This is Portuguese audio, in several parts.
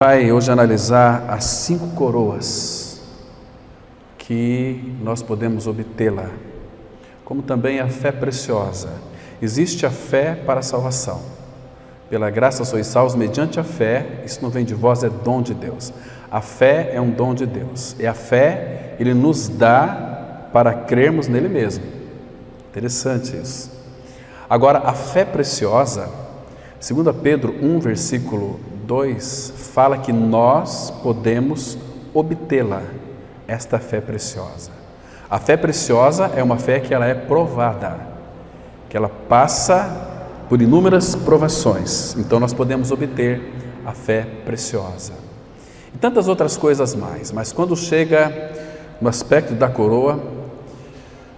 Vai hoje analisar as 5 coroas que nós podemos obtê-la, como também a fé preciosa. Existe a fé para a salvação. Pela graça sois salvos mediante a fé, isso não vem de vós, é dom de Deus. A fé é um dom de Deus, e a fé Ele nos dá para crermos nele mesmo. Interessante isso. Agora, a fé preciosa, 2 Pedro 1, versículo 2, fala que nós podemos obtê-la, esta fé preciosa. A fé preciosa é uma fé que ela é provada, que ela passa por inúmeras provações. Então nós podemos obter a fé preciosa. E tantas outras coisas mais, mas quando chega no aspecto da coroa,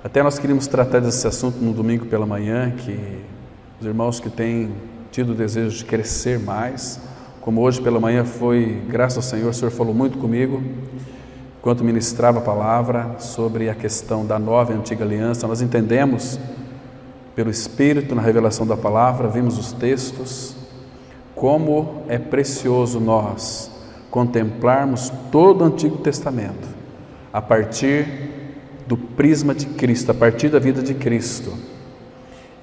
até nós queríamos tratar desse assunto no domingo pela manhã, que os irmãos que têm tido o desejo de crescer mais, como hoje pela manhã foi, graças ao Senhor, o Senhor falou muito comigo, enquanto ministrava a palavra sobre a questão da nova e antiga aliança. Nós entendemos, pelo Espírito, na revelação da palavra, vimos os textos, como é precioso nós contemplarmos todo o Antigo Testamento, a partir do prisma de Cristo, a partir da vida de Cristo.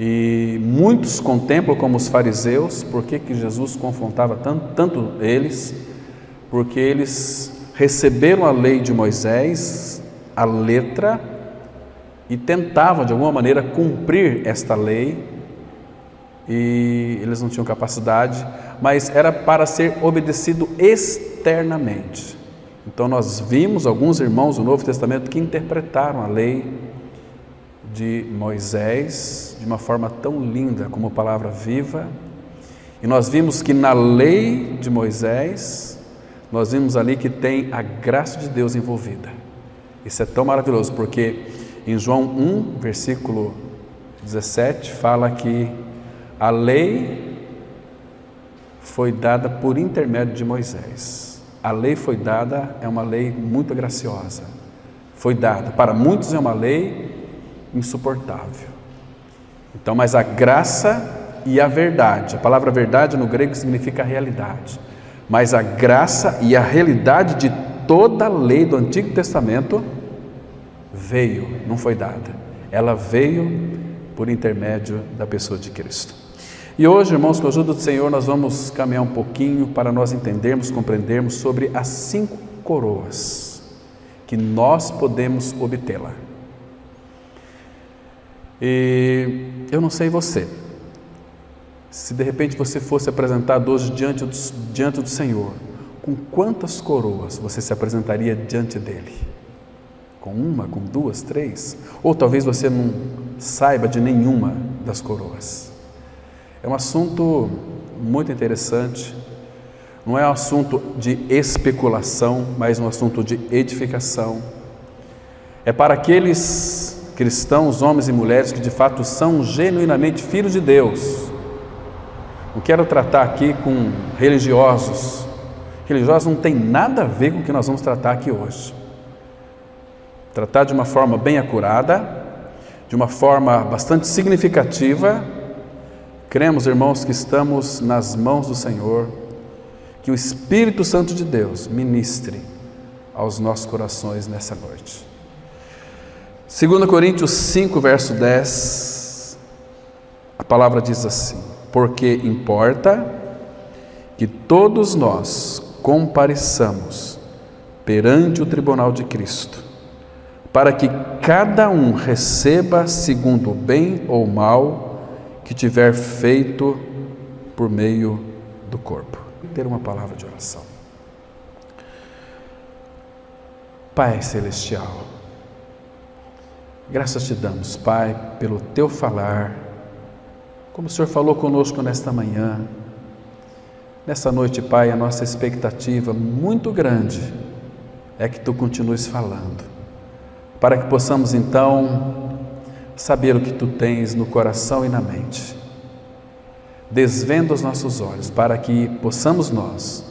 E muitos contemplam como os fariseus. Por que Jesus confrontava tanto eles? Porque eles receberam a lei de Moisés, a letra, e tentavam de alguma maneira cumprir esta lei, e eles não tinham capacidade, mas era para ser obedecido externamente. Então nós vimos alguns irmãos do Novo Testamento que interpretaram a lei de Moisés de uma forma tão linda como palavra viva, e nós vimos que na lei de Moisés, nós vimos ali que tem a graça de Deus envolvida. Isso é tão maravilhoso, porque em João 1, versículo 17, fala que a lei foi dada por intermédio de Moisés. A lei foi dada, é uma lei muito graciosa. Foi dada, para muitos é uma lei insuportável. Então, mas a graça e a verdade, a palavra verdade no grego significa realidade, mas a graça e a realidade de toda a lei do Antigo Testamento veio, não foi dada, ela veio por intermédio da pessoa de Cristo. E hoje, irmãos, com a ajuda do Senhor, nós vamos caminhar um pouquinho para nós entendermos, compreendermos sobre as 5 coroas que nós podemos obtê-la. E eu não sei você, se de repente você fosse apresentado hoje diante do Senhor, com quantas coroas você se apresentaria diante dele? Com uma, com 2, 3? Ou talvez você não saiba de nenhuma das coroas. É um assunto muito interessante, não é um assunto de especulação, mas um assunto de edificação. É para aqueles cristãos, homens e mulheres que de fato são genuinamente filhos de Deus. Não quero tratar aqui com religiosos. Religiosos não tem nada a ver com o que nós vamos tratar aqui hoje. Tratar de uma forma bem acurada, de uma forma bastante significativa. Cremos, irmãos, que estamos nas mãos do Senhor, que o Espírito Santo de Deus ministre aos nossos corações nessa noite. 2 Coríntios 5, verso 10, a palavra diz assim: porque importa que todos nós compareçamos perante o tribunal de Cristo, para que cada um receba segundo o bem ou mal que tiver feito por meio do corpo. Ter uma palavra de oração. Pai Celestial, graças te damos, Pai, pelo teu falar, como o Senhor falou conosco nesta manhã, nessa noite, Pai, a nossa expectativa muito grande é que tu continues falando, para que possamos então saber o que tu tens no coração e na mente. Desvenda os nossos olhos para que possamos nós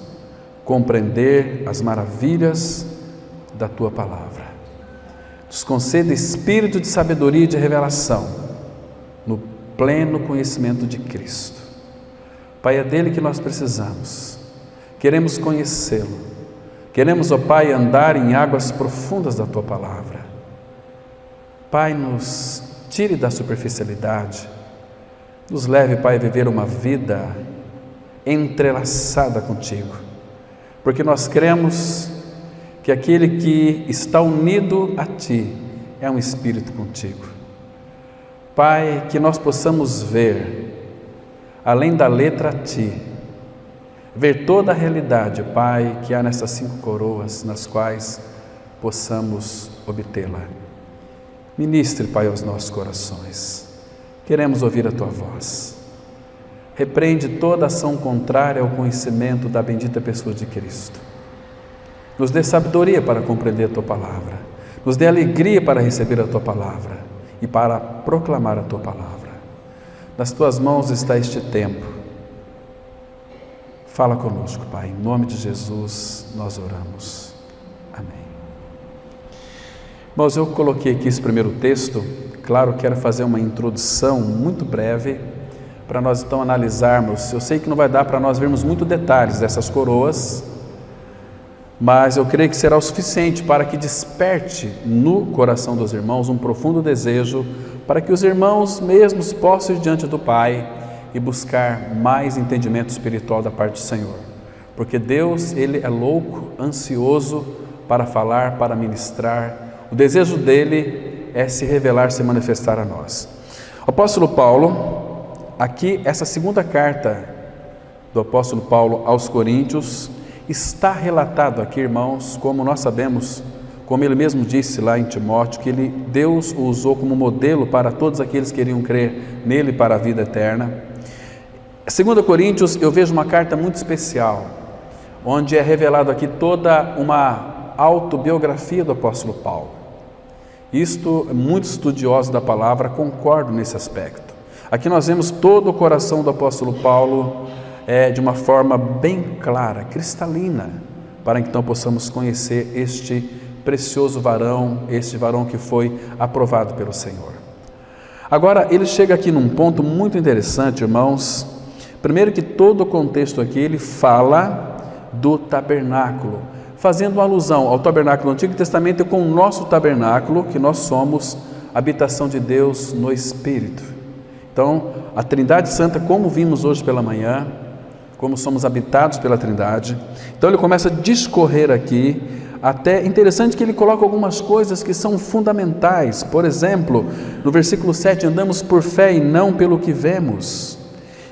compreender as maravilhas da tua palavra. Nos conceda espírito de sabedoria e de revelação no pleno conhecimento de Cristo. Pai, é dele que nós precisamos. queremos conhecê-lo, queremos, ó Pai, andar em águas profundas da Tua Palavra. Pai, nos tire da superficialidade, nos leve, Pai, a viver uma vida entrelaçada contigo, porque nós cremos que aquele que está unido a Ti é um espírito contigo. Pai, que nós possamos ver, além da letra Ti, ver toda a realidade, Pai, que há nessas 5 coroas, nas quais possamos obtê-la. Ministre, Pai, aos nossos corações. Queremos ouvir a Tua voz. Repreende toda ação contrária ao conhecimento da bendita pessoa de Cristo. Nos dê sabedoria para compreender a Tua Palavra. Nos dê alegria para receber a Tua Palavra e para proclamar a Tua Palavra. Nas Tuas mãos está este tempo. Fala conosco, Pai. Em nome de Jesus nós oramos. Amém. Irmãos, eu coloquei aqui esse primeiro texto. Claro, quero fazer uma introdução muito breve para nós então analisarmos. Eu sei que não vai dar para nós vermos muitos detalhes dessas coroas, mas eu creio que será o suficiente para que desperte no coração dos irmãos um profundo desejo para que os irmãos mesmos possam ir diante do Pai e buscar mais entendimento espiritual da parte do Senhor. Porque Deus, Ele é louco, ansioso para falar, para ministrar. O desejo dEle é se revelar, se manifestar a nós. O apóstolo Paulo, aqui, essa segunda carta do apóstolo Paulo aos Coríntios, está relatado aqui, irmãos, como nós sabemos, como ele mesmo disse lá em Timóteo, que Deus o usou como modelo para todos aqueles que queriam crer nele para a vida eterna. 2 Coríntios, eu vejo uma carta muito especial, onde é revelado aqui toda uma autobiografia do apóstolo Paulo. Isto, muitos estudiosos da palavra concordam nesse aspecto. Aqui nós vemos todo o coração do apóstolo Paulo de uma forma bem clara, cristalina, para que então possamos conhecer este precioso varão, este varão que foi aprovado pelo Senhor. Agora, ele chega aqui num ponto muito interessante, irmãos. Primeiro que todo o contexto aqui, ele fala do tabernáculo, fazendo alusão ao tabernáculo do Antigo Testamento com o nosso tabernáculo, que nós somos habitação de Deus no Espírito. Então, a Trindade Santa, como vimos hoje pela manhã, como somos habitados pela Trindade. Então ele começa a discorrer aqui, até interessante que ele coloca algumas coisas que são fundamentais. Por exemplo, no versículo 7, andamos por fé e não pelo que vemos.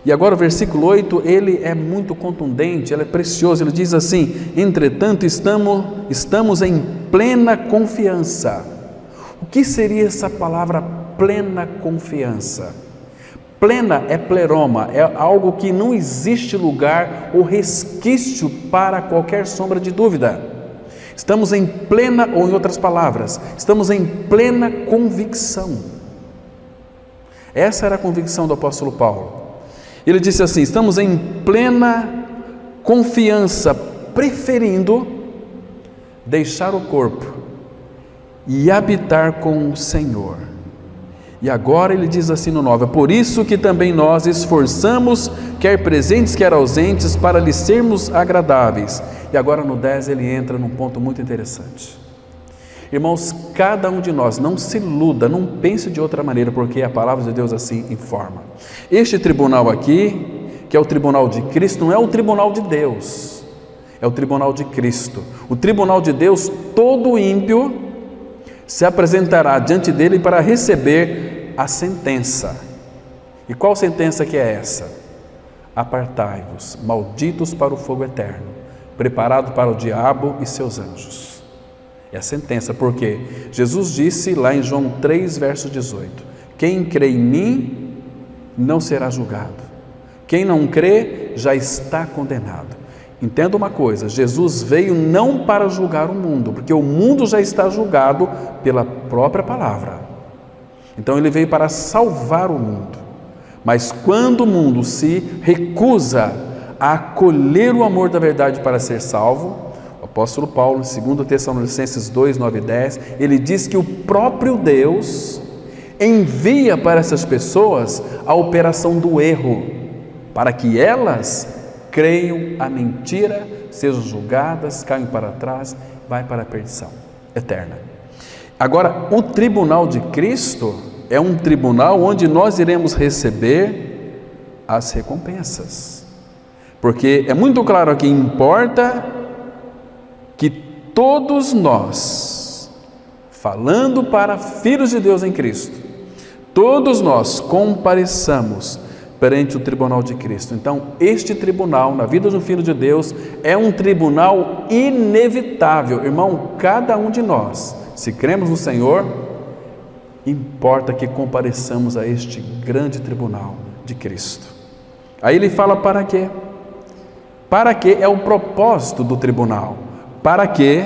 E agora o versículo 8, ele é muito contundente, ele é precioso, ele diz assim: entretanto estamos em plena confiança. O que seria essa palavra plena confiança? Plena é pleroma, é algo que não existe lugar ou resquício para qualquer sombra de dúvida. Estamos em plena, ou em outras palavras, estamos em plena convicção. Essa era a convicção do apóstolo Paulo. Ele disse assim: estamos em plena confiança, preferindo deixar o corpo e habitar com o Senhor. E agora ele diz assim no 9: por isso que também nós esforçamos, quer presentes, quer ausentes, para lhe sermos agradáveis. E agora no 10 ele entra num ponto muito interessante. Irmãos, cada um de nós, não se iluda, não pense de outra maneira, porque a palavra de Deus assim informa. Este tribunal aqui, que é o tribunal de Cristo, não é o tribunal de Deus, é o tribunal de Cristo. O tribunal de Deus, todo ímpio se apresentará diante dele para receber a sentença. E qual sentença que é essa? Apartai-vos, malditos para o fogo eterno, preparado para o diabo e seus anjos. É a sentença, porque Jesus disse lá em João 3, verso 18: quem crê em mim não será julgado, quem não crê já está condenado. Entenda uma coisa, Jesus veio não para julgar o mundo, porque o mundo já está julgado pela própria palavra. Então ele veio para salvar o mundo. Mas quando o mundo se recusa a acolher o amor da verdade para ser salvo, o apóstolo Paulo, em 2 Tessalonicenses 2, 9 e 10, ele diz que o próprio Deus envia para essas pessoas a operação do erro, para que elas creiam a mentira, sejam julgadas, caiam para trás, vai para a perdição eterna. Agora, o tribunal de Cristo é um tribunal onde nós iremos receber as recompensas. Porque é muito claro que importa que todos nós, falando para filhos de Deus em Cristo, todos nós compareçamos perante o tribunal de Cristo. Então, este tribunal, na vida de um filho de Deus, é um tribunal inevitável. Irmão, cada um de nós, se cremos no Senhor, importa que compareçamos a este grande tribunal de Cristo. Aí ele fala para quê? Para que é o propósito do tribunal? Para que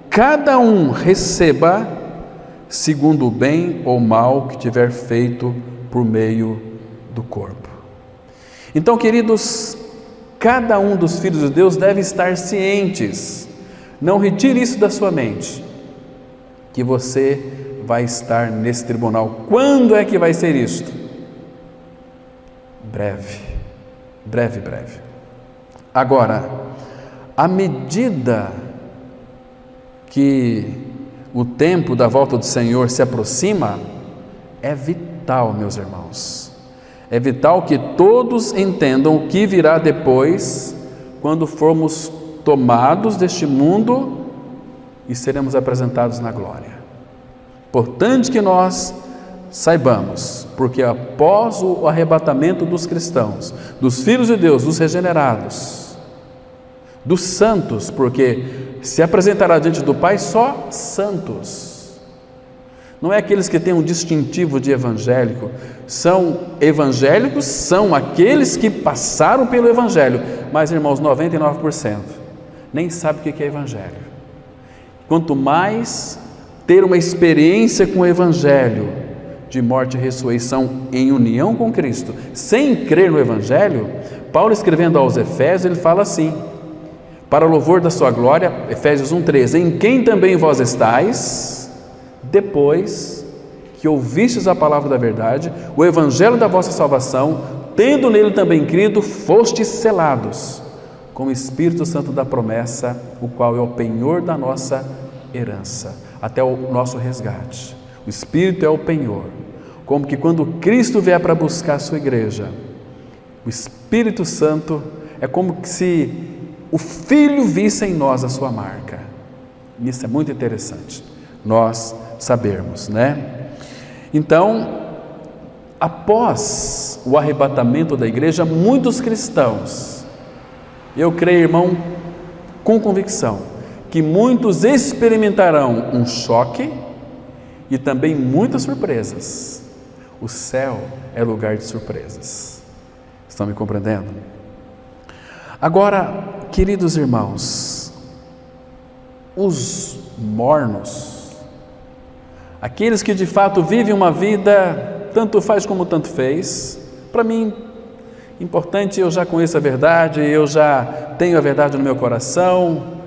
cada um receba segundo o bem ou mal que tiver feito por meio do corpo. Então, queridos, cada um dos filhos de Deus deve estar cientes. Não retire isso da sua mente, que você vai estar nesse tribunal. Quando é que vai ser isto? Breve, breve, breve. Agora, à medida que o tempo da volta do Senhor se aproxima, é vital, meus irmãos, é vital que todos entendam o que virá depois, quando formos tomados deste mundo e seremos apresentados na glória. Importante que nós saibamos, porque após o arrebatamento dos cristãos, dos filhos de Deus, dos regenerados, dos santos, porque se apresentará diante do Pai só santos, não é aqueles que têm um distintivo de evangélico. São evangélicos, são aqueles que passaram pelo evangelho, mas, irmãos, 99% nem sabe o que é evangelho. Quanto mais ter uma experiência com o evangelho de morte e ressurreição em união com Cristo, sem crer no evangelho, Paulo, escrevendo aos Efésios, ele fala assim: para o louvor da sua glória, Efésios 1:13, em quem também vós estáis, depois que ouvistes a palavra da verdade, o evangelho da vossa salvação, tendo nele também crido, fostes selados com o Espírito Santo da promessa, o qual é o penhor da nossa herança, até o nosso resgate. O Espírito é o penhor, como que quando Cristo vier para buscar a sua igreja, o Espírito Santo é como se o Filho visse em nós a sua marca. Isso é muito interessante nós sabermos, né? Então, após o arrebatamento da igreja, muitos cristãos, eu creio, irmão, com convicção, que muitos experimentarão um choque e também muitas surpresas. O céu é lugar de surpresas. Estão me compreendendo? Agora, queridos irmãos, os mornos, aqueles que de fato vivem uma vida tanto faz como tanto fez, para mim, importante, eu já conheço a verdade, eu já tenho a verdade no meu coração,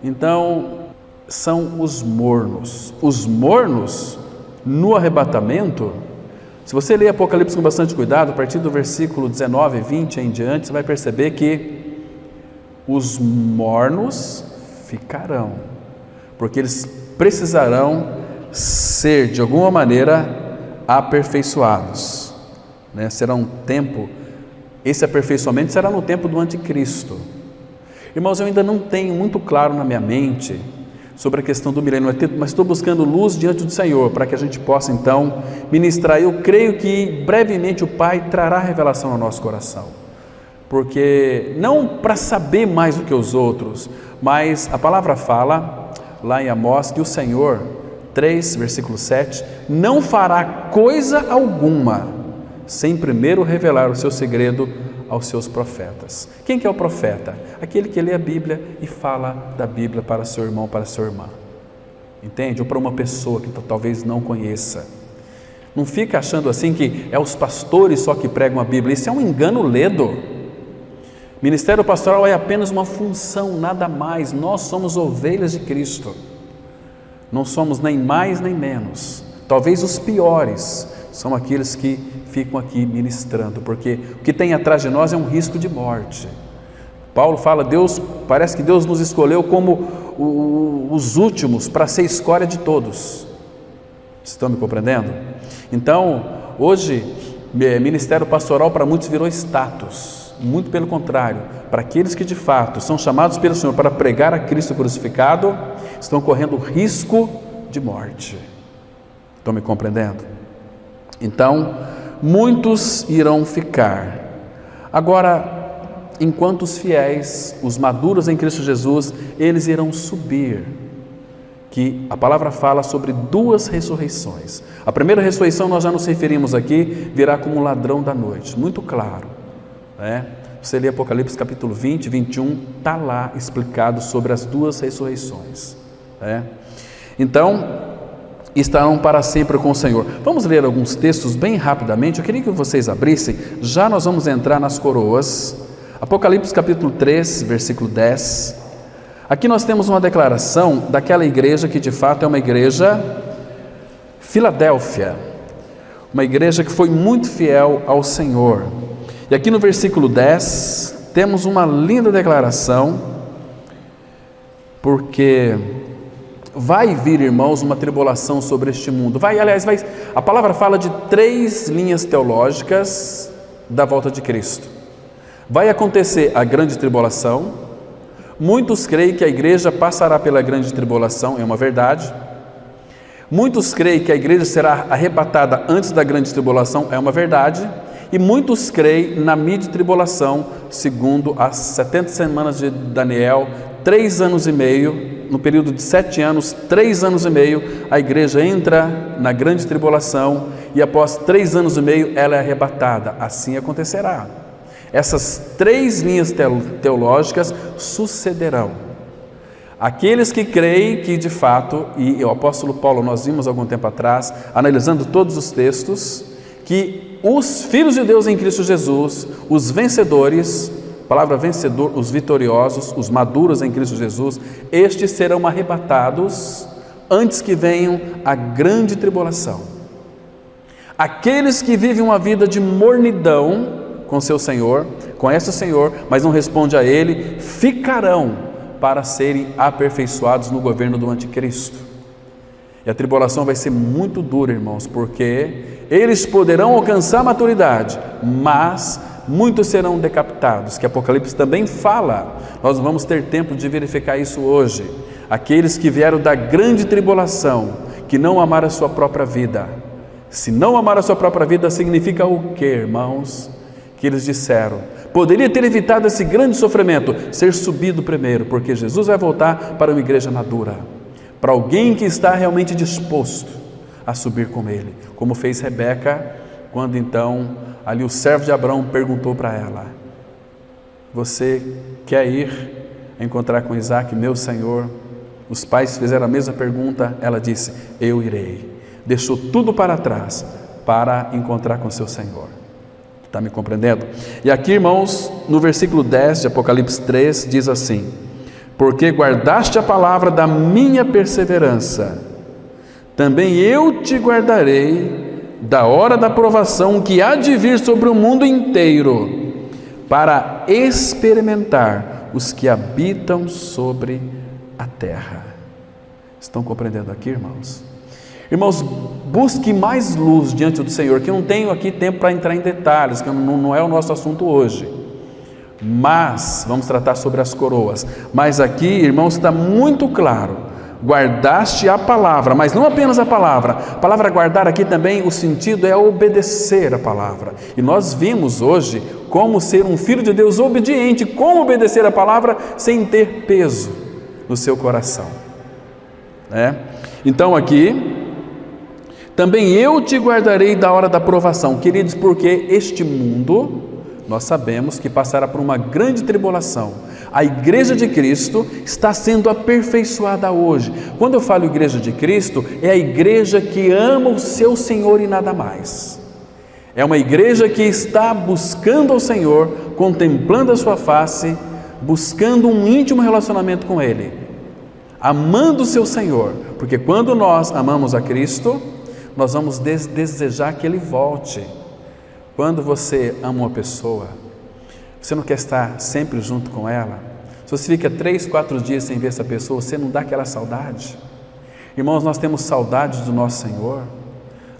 então são os mornos. Os mornos, no arrebatamento, se você ler Apocalipse com bastante cuidado, a partir do versículo 19 e 20 em diante, você vai perceber que os mornos ficarão, porque eles precisarão ser, de alguma maneira, aperfeiçoados, né? Será um tempo, esse aperfeiçoamento será no tempo do anticristo. Irmãos, eu ainda não tenho muito claro na minha mente sobre a questão do milênio, mas estou buscando luz diante do Senhor, para que a gente possa então ministrar. Eu creio que brevemente o Pai trará revelação ao nosso coração, porque não para saber mais do que os outros, mas a palavra fala lá em Amós que o Senhor, 3, versículo 7, não fará coisa alguma sem primeiro revelar o seu segredo aos seus profetas. Quem que é o profeta? Aquele que lê a Bíblia e fala da Bíblia para seu irmão, para sua irmã. Entende? Ou para uma pessoa que talvez não conheça. Não fica achando assim que é os pastores só que pregam a Bíblia. Isso é um engano ledo. Ministério pastoral é apenas uma função, nada mais. Nós somos ovelhas de Cristo. Não somos nem mais nem menos. Talvez os piores são aqueles que ficam aqui ministrando, porque o que tem atrás de nós é um risco de morte. Paulo fala, parece que Deus nos escolheu como os últimos para ser escória de todos. Estão me compreendendo? Então, hoje, ministério pastoral para muitos virou status. Muito pelo contrário, para aqueles que de fato são chamados pelo Senhor para pregar a Cristo crucificado, estão correndo risco de morte. Estão me compreendendo? Então, muitos irão ficar. Agora, enquanto os fiéis, os maduros em Cristo Jesus, eles irão subir. Que a palavra fala sobre duas ressurreições. A primeira ressurreição, nós já nos referimos aqui, virá como um ladrão da noite, muito claro, né? Você lê Apocalipse capítulo 20, 21, está lá explicado sobre as duas ressurreições, né? Então, estarão para sempre com o Senhor. Vamos ler alguns textos bem rapidamente. Eu queria que vocês abrissem, já nós vamos entrar nas coroas. Apocalipse capítulo 3, versículo 10. Aqui nós temos uma declaração daquela igreja que de fato é uma igreja Filadélfia, uma igreja que foi muito fiel ao Senhor. E aqui no versículo 10 temos uma linda declaração, porque vai vir, irmãos, uma tribulação sobre este mundo. A palavra fala de 3 linhas teológicas da volta de Cristo. Vai acontecer a grande tribulação. Muitos creem que a igreja passará pela grande tribulação, é uma verdade. Muitos creem que a igreja será arrebatada antes da grande tribulação, é uma verdade. E muitos creem na mid-tribulação, segundo as 70 semanas de Daniel, 3 anos e meio, no período de 7 anos, 3 anos e meio, a igreja entra na grande tribulação e após 3 anos e meio ela é arrebatada. Assim acontecerá. Essas 3 linhas teológicas sucederão. Aqueles que creem que de fato, e o apóstolo Paulo, nós vimos algum tempo atrás, analisando todos os textos, que os filhos de Deus em Cristo Jesus, os vencedores, palavra vencedor, os vitoriosos, os maduros em Cristo Jesus, estes serão arrebatados antes que venham a grande tribulação. Aqueles que vivem uma vida de mornidão com seu Senhor, conhecem o Senhor, mas não respondem a Ele, ficarão para serem aperfeiçoados no governo do anticristo. E a tribulação vai ser muito dura, irmãos, porque eles poderão alcançar a maturidade, mas muitos serão decapitados, que Apocalipse também fala. Nós vamos ter tempo de verificar isso hoje. Aqueles que vieram da grande tribulação, que não amaram a sua própria vida. Se não amar a sua própria vida, significa o quê, irmãos? Que eles disseram, poderia ter evitado esse grande sofrimento, ser subido primeiro, porque Jesus vai voltar para uma igreja madura, para alguém que está realmente disposto a subir com ele, como fez Rebeca, quando então ali o servo de Abraão perguntou para ela, você quer ir encontrar com Isaac, meu Senhor? Os pais fizeram a mesma pergunta, ela disse, eu irei. Deixou tudo para trás para encontrar com seu Senhor. Está me compreendendo? E aqui, irmãos, no versículo 10 de Apocalipse 3, diz assim, porque guardaste a palavra da minha perseverança, também eu te guardarei da hora da provação que há de vir sobre o mundo inteiro, para experimentar os que habitam sobre a terra. Estão compreendendo aqui, irmãos? Irmãos, busque mais luz diante do Senhor, que eu não tenho aqui tempo para entrar em detalhes, que não é o nosso assunto hoje. Mas, vamos tratar sobre as coroas. Mas aqui, irmãos, está muito claro, guardaste a palavra, mas não apenas a palavra guardar aqui também, o sentido é obedecer a palavra. E nós vimos hoje como ser um filho de Deus obediente, como obedecer a palavra sem ter peso no seu coração. Então aqui, também eu te guardarei da hora da provação, queridos, porque este mundo, nós sabemos que passará por uma grande tribulação. A igreja de Cristo está sendo aperfeiçoada hoje. Quando eu falo igreja de Cristo, é a igreja que ama o seu Senhor e nada mais. É uma igreja que está buscando ao Senhor, contemplando a sua face, buscando um íntimo relacionamento com Ele, amando o seu Senhor, porque quando nós amamos a Cristo, nós vamos desejar que Ele volte. Quando você ama uma pessoa, Você não quer estar sempre junto com ela? Se você fica 3, 4 dias sem ver essa pessoa, você não dá aquela saudade? Irmãos, nós temos saudade do nosso Senhor.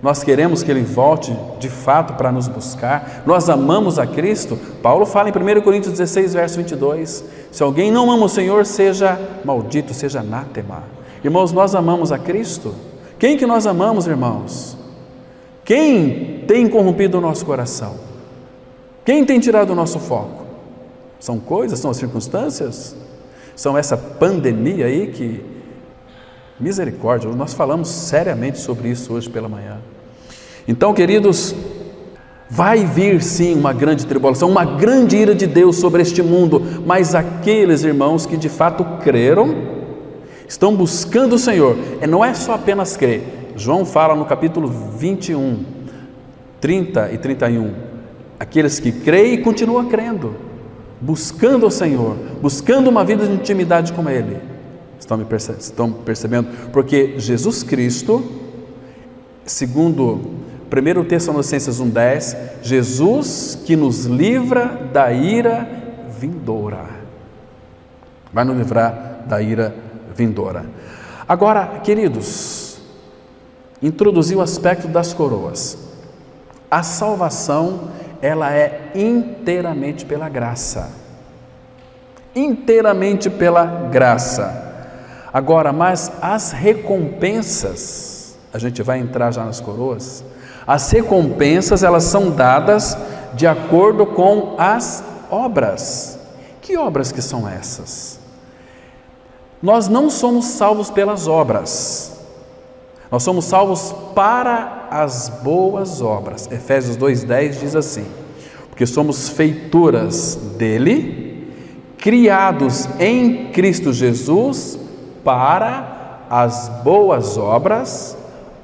Nós queremos que Ele volte de fato para nos buscar. Nós amamos a Cristo. Paulo fala em 1 Coríntios 16, verso 22. Se alguém não ama o Senhor, seja maldito, seja anátema. Irmãos, nós amamos a Cristo. Quem que nós amamos, irmãos? Quem tem corrompido o nosso coração? Quem tem tirado o nosso foco? São coisas, são as circunstâncias? São essa pandemia aí que... Misericórdia, nós falamos seriamente sobre isso hoje pela manhã. Então, queridos, vai vir sim uma grande tribulação, uma grande ira de Deus sobre este mundo, mas aqueles irmãos que de fato creram, estão buscando o Senhor, não é só apenas crer. João fala no capítulo 21, 30 e 31, aqueles que creem e continuam crendo, buscando o Senhor, buscando uma vida de intimidade com Ele. Estão percebendo? Porque Jesus Cristo, segundo 1 Tessalonicenses 1,10, Jesus que nos livra da ira vindoura, vai nos livrar da ira vindoura. Agora, queridos, introduzir o aspecto das coroas. A salvação, ela é inteiramente pela graça. Inteiramente pela graça. Agora, mas as recompensas, a gente vai entrar já nas coroas, as recompensas, elas são dadas de acordo com as obras. Que obras que são essas? Nós não somos salvos pelas obras, nós somos salvos para as boas obras. Efésios 2,10 diz assim: porque somos feituras dele, criados em Cristo Jesus, para as boas obras,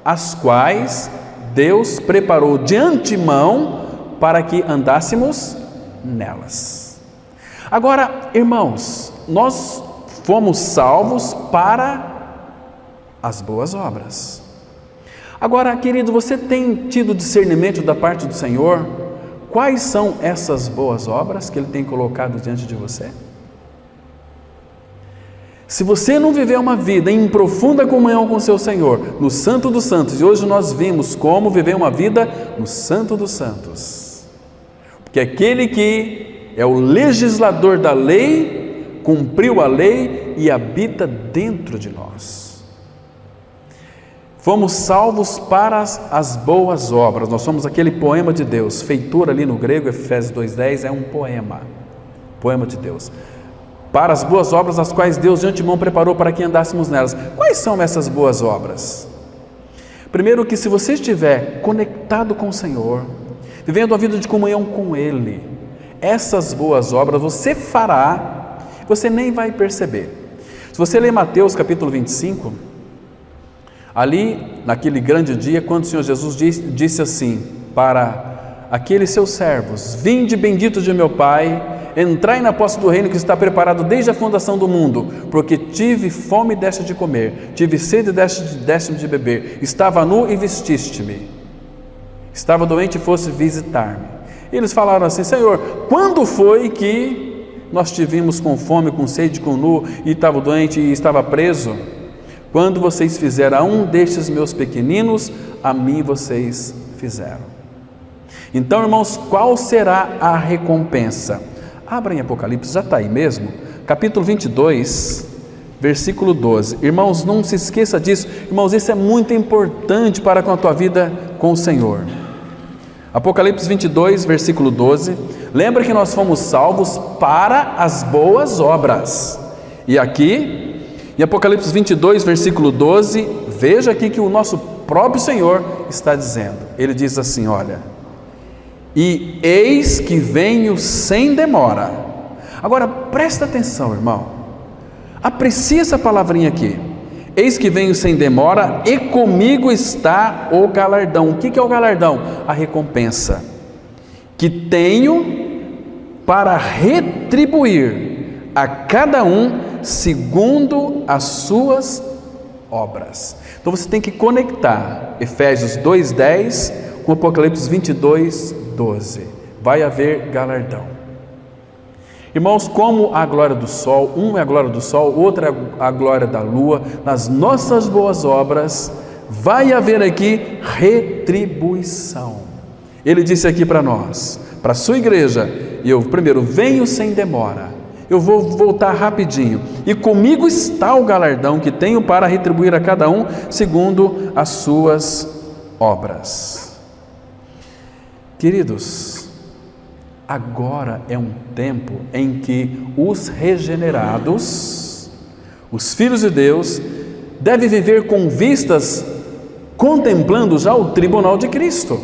as quais Deus preparou de antemão para que andássemos nelas. Agora, irmãos, nós fomos salvos para as boas obras. Agora, querido, você tem tido discernimento da parte do Senhor? Quais são essas boas obras que Ele tem colocado diante de você? Se você não viver uma vida em profunda comunhão com o seu Senhor, no Santo dos Santos, e hoje nós vimos como viver uma vida no Santo dos Santos, porque aquele que é o legislador da lei, cumpriu a lei e habita dentro de nós. Fomos salvos para as boas obras, nós somos aquele poema de Deus, feitura ali no grego, Efésios 2,10 é um poema de Deus. Para as boas obras, as quais Deus de antemão preparou para que andássemos nelas. Quais são essas boas obras? Primeiro, que se você estiver conectado com o Senhor, vivendo a vida de comunhão com Ele, essas boas obras você fará, você nem vai perceber. Se você ler Mateus capítulo 25, ali naquele grande dia, quando o Senhor Jesus disse assim para aqueles seus servos: vinde benditos de meu Pai, entrai na posse do reino que está preparado desde a fundação do mundo, porque tive fome e deste de comer, tive sede e deste de beber, estava nu e vestiste-me, estava doente e fosse visitar-me. Eles falaram assim: Senhor, quando foi que nós te vimos com fome, com sede, com nu, e estava doente e estava preso? Quando vocês fizeram a um destes meus pequeninos, a mim vocês fizeram. Então, irmãos, qual será a recompensa? Abra em Apocalipse, já está aí mesmo, capítulo 22, versículo 12. Irmãos, não se esqueça disso. Irmãos, isso é muito importante para com a tua vida com o Senhor. Apocalipse 22, versículo 12. Lembra que nós fomos salvos para as boas obras. E aqui, em Apocalipse 22, versículo 12, veja aqui que o nosso próprio Senhor está dizendo. Ele diz assim, olha: e eis que venho sem demora. Agora presta atenção, irmão, aprecie essa palavrinha aqui: eis que venho sem demora, e comigo está o galardão. O que é o galardão? A recompensa que tenho para retribuir a cada um segundo as suas obras. Então você tem que conectar Efésios 2:10 com Apocalipse 22:12. Vai haver galardão. Irmãos, como a glória do sol, um é a glória do sol, outra é a glória da lua, nas nossas boas obras, vai haver aqui retribuição. Ele disse aqui para nós, para a sua igreja, e eu primeiro venho sem demora, eu vou voltar rapidinho, e comigo está o galardão que tenho para retribuir a cada um segundo as suas obras. Queridos, agora é um tempo em que os regenerados, os filhos de Deus, devem viver com vistas, contemplando já o tribunal de Cristo.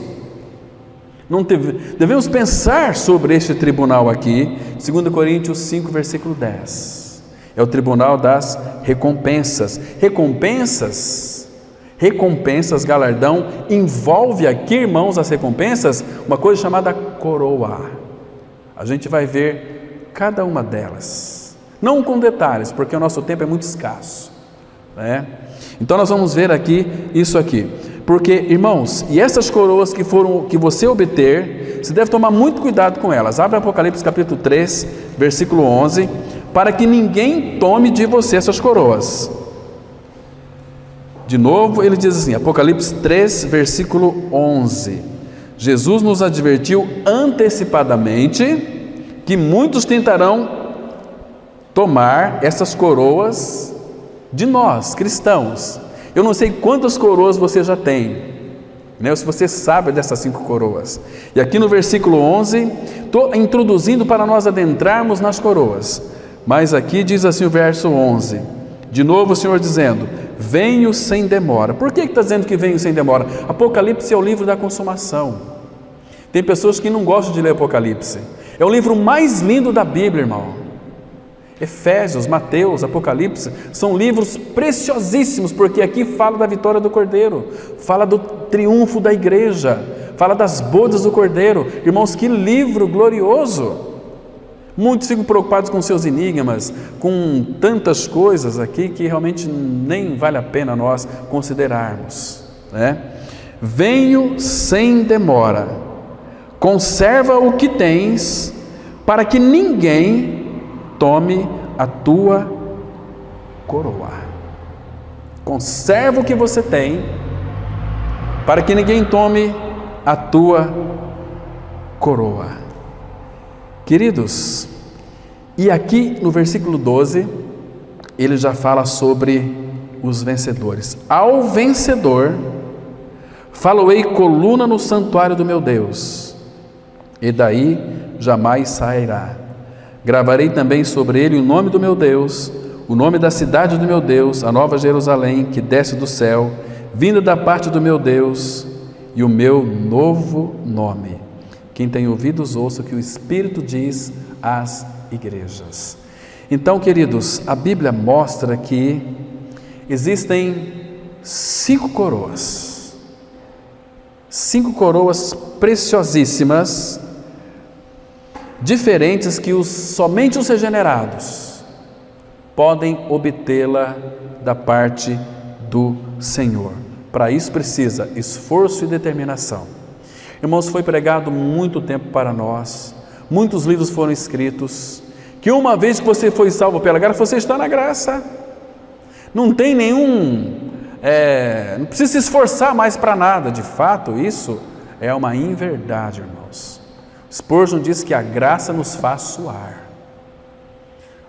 Não devemos pensar sobre este tribunal aqui, 2 Coríntios 5, versículo 10. É o tribunal das recompensas. Recompensas, galardão, envolve aqui, irmãos, as recompensas, uma coisa chamada coroa. A gente vai ver cada uma delas, não com detalhes, porque o nosso tempo é muito escasso, né? Então nós vamos ver aqui isso aqui, porque, irmãos, e essas coroas que você obter, você deve tomar muito cuidado com elas. Abre Apocalipse capítulo 3, versículo 11, para que ninguém tome de você essas coroas. De novo ele diz assim, Apocalipse 3, versículo 11, Jesus nos advertiu antecipadamente que muitos tentarão tomar essas coroas de nós, cristãos. Eu não sei quantas coroas você já tem, né? Se você sabe dessas 5 coroas. E aqui no versículo 11, estou introduzindo para nós adentrarmos nas coroas. Mas aqui diz assim o verso 11, de novo o Senhor dizendo, venho sem demora. Por que está dizendo que venho sem demora? Apocalipse é o livro da consumação. Tem pessoas que não gostam de ler Apocalipse. É o livro mais lindo da Bíblia, irmão. Efésios, Mateus, Apocalipse, são livros preciosíssimos, porque aqui fala da vitória do Cordeiro, fala do triunfo da igreja, fala das bodas do Cordeiro. Irmãos, que livro glorioso! Muitos ficam preocupados com seus enigmas, com tantas coisas aqui que realmente nem vale a pena nós considerarmos, né? Venho sem demora, conserva o que tens, para que ninguém tome a tua coroa. Conserva o que você tem, para que ninguém tome a tua coroa. Queridos, e aqui no versículo 12, ele já fala sobre os vencedores. Ao vencedor, faloei coluna no santuário do meu Deus, e daí jamais sairá. Gravarei também sobre ele o nome do meu Deus, o nome da cidade do meu Deus, a nova Jerusalém, que desce do céu, vinda da parte do meu Deus, e o meu novo nome. Quem tem ouvidos, ouça o que o Espírito diz às igrejas. Então, queridos, a Bíblia mostra que existem 5 coroas. 5 coroas preciosíssimas, diferentes, que somente os regenerados podem obtê-la da parte do Senhor. Para isso precisa esforço e determinação. Irmãos, foi pregado muito tempo para nós, muitos livros foram escritos, que uma vez que você foi salvo pela graça, você está na graça. Não tem não precisa se esforçar mais para nada. De fato, isso é uma inverdade, irmãos. Spurgeon diz que a graça nos faz suar.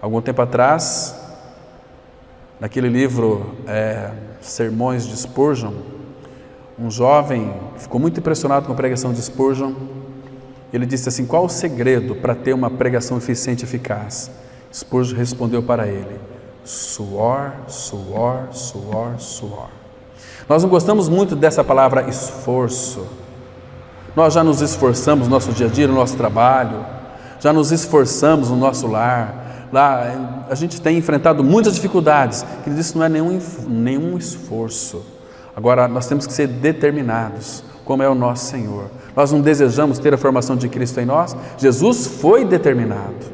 Algum tempo atrás, naquele livro Sermões de Spurgeon, um jovem ficou muito impressionado com a pregação de Spurgeon. Ele disse assim, qual o segredo para ter uma pregação eficiente e eficaz? Spurgeon respondeu para ele, suor, suor, suor, suor. Nós não gostamos muito dessa palavra esforço. Nós já nos esforçamos no nosso dia a dia, no nosso trabalho, já nos esforçamos no nosso lar. Lá a gente tem enfrentado muitas dificuldades. Ele disse, não é nenhum esforço. Agora nós temos que ser determinados, como é o nosso Senhor. Nós não desejamos ter a formação de Cristo em nós. Jesus foi determinado.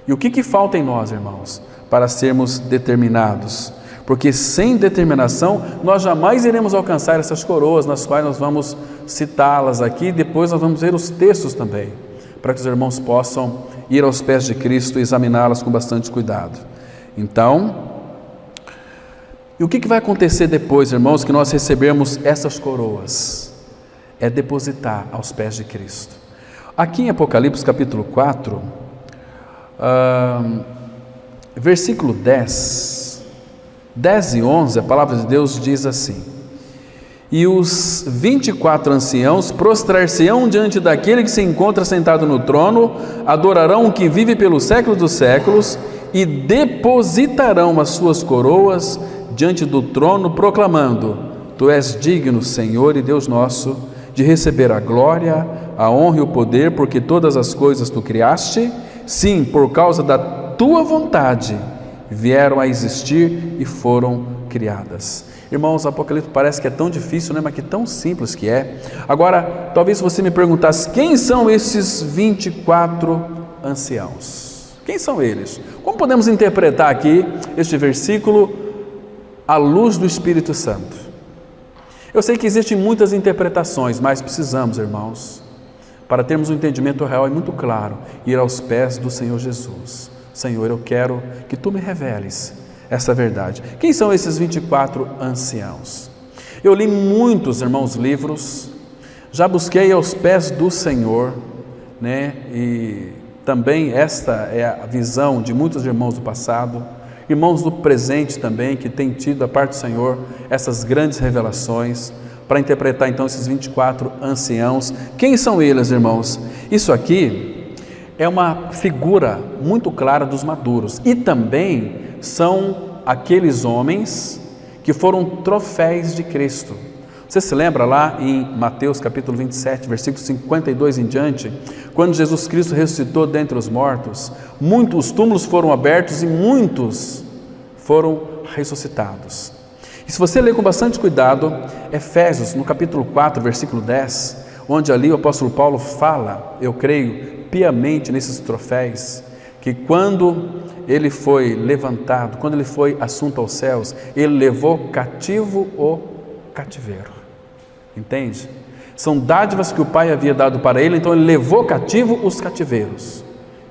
E o que falta em nós, irmãos, para sermos determinados? Porque sem determinação nós jamais iremos alcançar essas coroas, nas quais nós vamos citá-las aqui. Depois nós vamos ver os textos também, para que os irmãos possam ir aos pés de Cristo e examiná-las com bastante cuidado. Então, e o que vai acontecer depois, irmãos, que nós recebermos essas coroas? É depositar aos pés de Cristo. Aqui em Apocalipse capítulo 4, versículo 10 e 11, a palavra de Deus diz assim: e os 24 anciãos prostrar-se-ão diante daquele que se encontra sentado no trono, adorarão o que vive pelos séculos dos séculos e depositarão as suas coroas diante do trono, proclamando: Tu és digno, Senhor e Deus nosso, de receber a glória, a honra e o poder, porque todas as coisas Tu criaste, sim, por causa da Tua vontade, vieram a existir e foram criadas. Irmãos, o Apocalipse parece que é tão difícil, né? Mas que tão simples que é. Agora, talvez você me perguntasse, quem são esses 24 anciãos? Quem são eles? Como podemos interpretar aqui este versículo à luz do Espírito Santo? Eu sei que existem muitas interpretações, mas precisamos, irmãos, para termos um entendimento real e muito claro, ir aos pés do Senhor Jesus. Senhor, eu quero que Tu me reveles essa verdade. Quem são esses 24 anciãos? Eu li muitos, irmãos, livros, já busquei aos pés do Senhor, né? E também esta é a visão de muitos irmãos do passado, irmãos do presente também, que têm tido da parte do Senhor essas grandes revelações, para interpretar então esses 24 anciãos. Quem são eles, irmãos? Isso aqui é uma figura muito clara dos maduros, e também são aqueles homens que foram troféus de Cristo. Você se lembra lá em Mateus capítulo 27, versículo 52 em diante, quando Jesus Cristo ressuscitou dentre os mortos, muitos túmulos foram abertos e muitos foram ressuscitados. E se você ler com bastante cuidado, Efésios no capítulo 4, versículo 10, onde ali o apóstolo Paulo fala, eu creio piamente nesses troféus, que quando ele foi levantado, quando ele foi assunto aos céus, ele levou cativo o cativeiro. Entende? São dádivas que o Pai havia dado para ele, então ele levou cativo os cativeiros.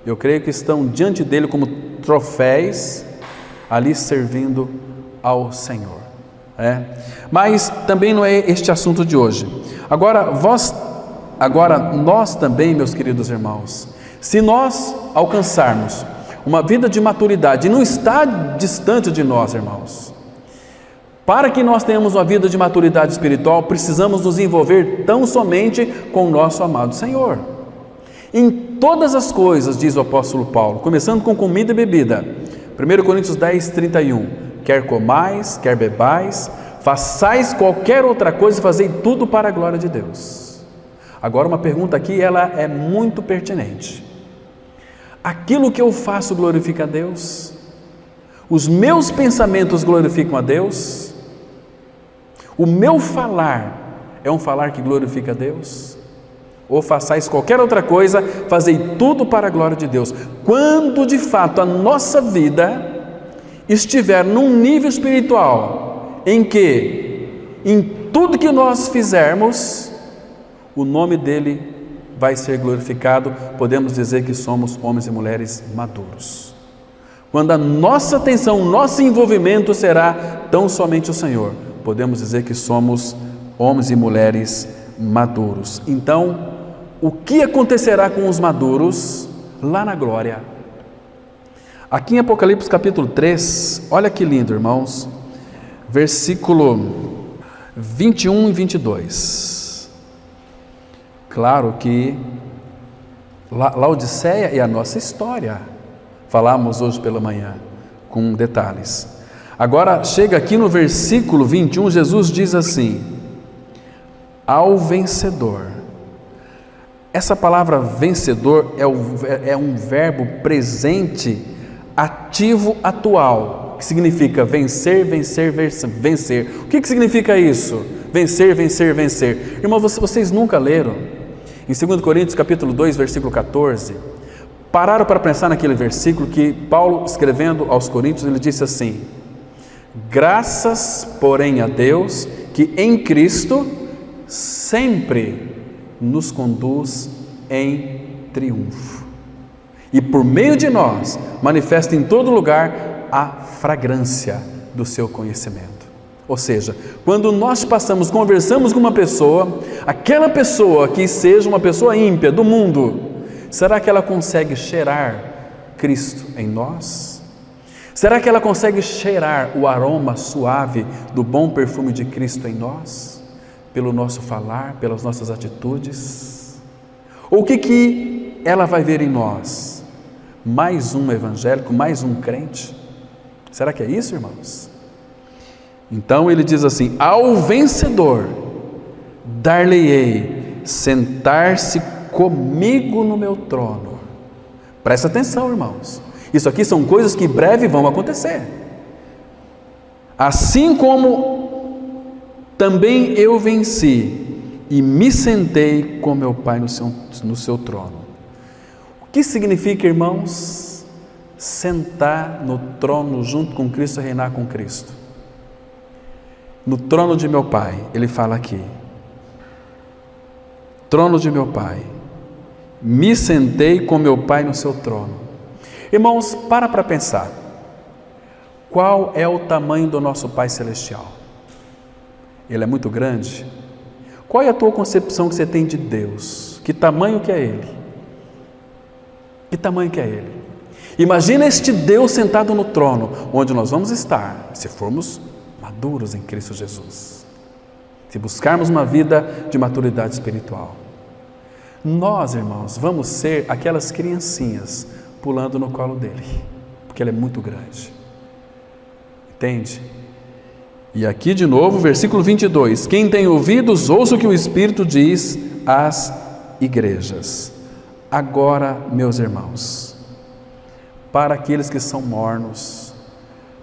Eu creio que estão diante dele como troféus, ali servindo ao Senhor. Mas também não é este assunto de hoje. Agora nós também, meus queridos irmãos, se nós alcançarmos uma vida de maturidade, e não está distante de nós, irmãos, para que nós tenhamos uma vida de maturidade espiritual, precisamos nos envolver tão somente com o nosso amado Senhor. Em todas as coisas, diz o apóstolo Paulo, começando com comida e bebida, 1 Coríntios 10, 31, quer comais, quer bebais, façais qualquer outra coisa, fazei tudo para a glória de Deus. Agora uma pergunta aqui, ela é muito pertinente. Aquilo que eu faço glorifica a Deus? Os meus pensamentos glorificam a Deus? O meu falar é um falar que glorifica a Deus? Ou façais qualquer outra coisa, fazei tudo para a glória de Deus? Quando de fato a nossa vida estiver num nível espiritual em que, em tudo que nós fizermos, o nome dele vai ser glorificado, podemos dizer que somos homens e mulheres maduros. Quando a nossa atenção, o nosso envolvimento será tão somente o Senhor, podemos dizer que somos homens e mulheres maduros. Então, o que acontecerá com os maduros lá na glória? Aqui em Apocalipse capítulo 3, olha que lindo, irmãos, versículo 21 e 22. Claro que Laodiceia é a nossa história, falamos hoje pela manhã, com detalhes. Agora, chega aqui no versículo 21, Jesus diz assim: ao vencedor. Essa palavra vencedor é um verbo presente, ativo, atual, que significa vencer, vencer, vencer. O que significa isso? Vencer, vencer, vencer. Irmão, vocês nunca leram? Em 2 Coríntios capítulo 2, versículo 14, pararam para pensar naquele versículo que Paulo, escrevendo aos Coríntios, ele disse assim: graças, porém, a Deus, que em Cristo sempre nos conduz em triunfo. e por meio de nós manifesta em todo lugar a fragrância do seu conhecimento. Ou seja, quando nós conversamos com uma pessoa, aquela pessoa que seja uma pessoa ímpia do mundo, será que ela consegue cheirar Cristo em nós? Será que ela consegue cheirar o aroma suave do bom perfume de Cristo em nós? Pelo nosso falar, pelas nossas atitudes? Ou o que ela vai ver em nós? Mais um evangélico, mais um crente? Será que é isso, irmãos? Então ele diz assim: ao vencedor dar-lhe-ei sentar-se comigo no meu trono. Presta atenção, irmãos. Isso aqui são coisas que em breve vão acontecer. Assim como também eu venci e me sentei com meu Pai no seu trono. O que significa, irmãos, sentar no trono junto com Cristo, reinar com Cristo? No trono de meu Pai, ele fala aqui: trono de meu Pai, me sentei com meu Pai no seu trono. Irmãos, para pensar, qual é o tamanho do nosso Pai Celestial? Ele é muito grande? Qual é a tua concepção que você tem de Deus? Que tamanho que é Ele? Que tamanho que é Ele? Imagina este Deus sentado no trono, onde nós vamos estar, se formos maduros em Cristo Jesus, se buscarmos uma vida de maturidade espiritual. Nós, irmãos, vamos ser aquelas criancinhas pulando no colo dele, porque ele é muito grande. Entende? E aqui de novo, versículo 22, quem tem ouvidos, ouça o que o Espírito diz às igrejas. Agora, meus irmãos, para aqueles que são mornos,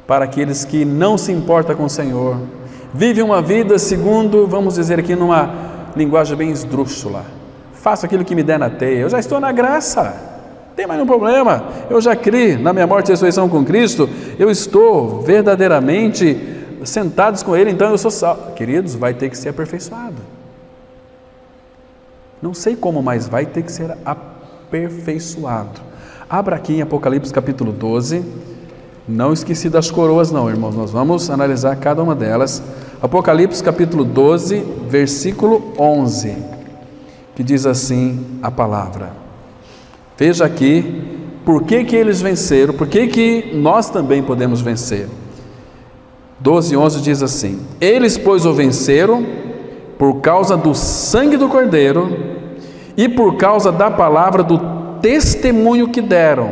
para aqueles que não se importam com o Senhor, vivem uma vida segundo, vamos dizer aqui numa linguagem bem esdrúxula: faço aquilo que me der na teia, eu já estou na graça, não tem mais nenhum problema, eu já criei na minha morte e ressurreição com Cristo, eu estou verdadeiramente sentados com Ele, então eu sou salvo. Queridos, vai ter que ser aperfeiçoado. Não sei como, mas vai ter que ser aperfeiçoado. Abra aqui em Apocalipse capítulo 12, não esqueci das coroas não, irmãos, nós vamos analisar cada uma delas. Apocalipse capítulo 12, versículo 11, que diz assim a palavra. Veja aqui, por que eles venceram, por que nós também podemos vencer. 12:11 diz assim: eles, pois, o venceram por causa do sangue do Cordeiro e por causa da palavra do testemunho que deram,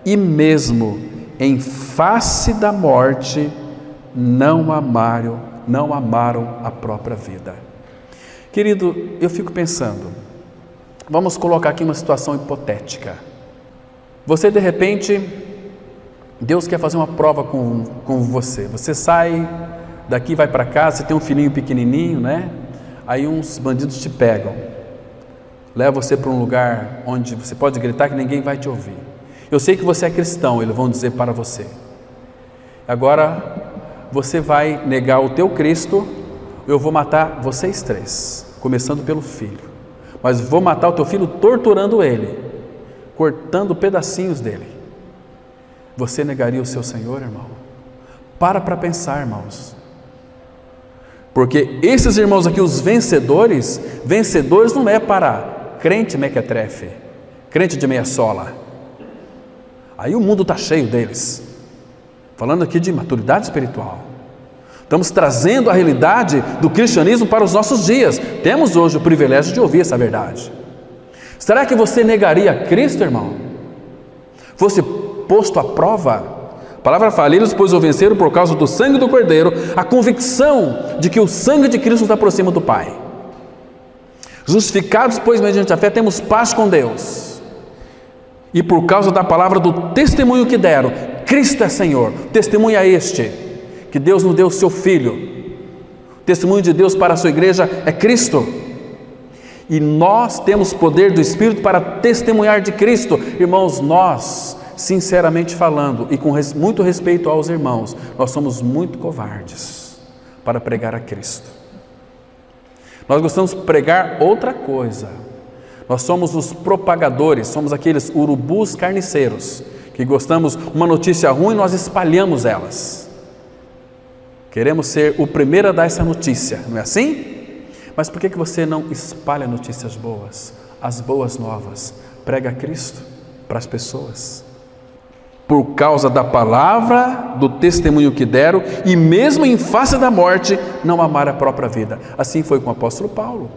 e mesmo em face da morte não amaram a própria vida. Querido, eu fico pensando, vamos colocar aqui uma situação hipotética. Você de repente, Deus quer fazer uma prova com você. Você sai daqui, vai para casa, você tem um filhinho pequenininho, né? Aí uns bandidos te pegam, levam você para um lugar onde você pode gritar que ninguém vai te ouvir. Eu sei que você é cristão, eles vão dizer para você: agora você vai negar o teu Cristo, eu vou matar vocês três, começando pelo filho. Mas vou matar o teu filho torturando ele, cortando pedacinhos dele. Você negaria o seu Senhor, irmão? Para pensar, irmãos. Porque esses irmãos aqui, os vencedores não é para crente mequetrefe, crente de meia sola. Aí o mundo está cheio deles. Falando aqui de maturidade espiritual. Estamos trazendo a realidade do cristianismo para os nossos dias. Temos hoje o privilégio de ouvir essa verdade. Será que você negaria Cristo, irmão? Fosse posto à prova? A palavra fala: eles, pois, o venceram por causa do sangue do Cordeiro, a convicção de que o sangue de Cristo nos aproxima do Pai. Justificados, pois, mediante a fé, temos paz com Deus. E por causa da palavra do testemunho que deram, Cristo é Senhor. Testemunho é este, que Deus nos deu o seu Filho. O testemunho de Deus para a sua igreja é Cristo. E nós temos poder do Espírito para testemunhar de Cristo. Irmãos, nós, sinceramente falando, e com muito respeito aos irmãos, nós somos muito covardes para pregar a Cristo. Nós gostamos de pregar outra coisa. Nós somos os propagadores, somos aqueles urubus carniceiros, que gostamos uma notícia ruim, nós espalhamos elas. Queremos ser o primeiro a dar essa notícia, não é assim? Mas por que você não espalha notícias boas, as boas novas? Prega Cristo para as pessoas. Por causa da palavra, do testemunho que deram, e mesmo em face da morte, não amar a própria vida. Assim foi com o apóstolo Paulo.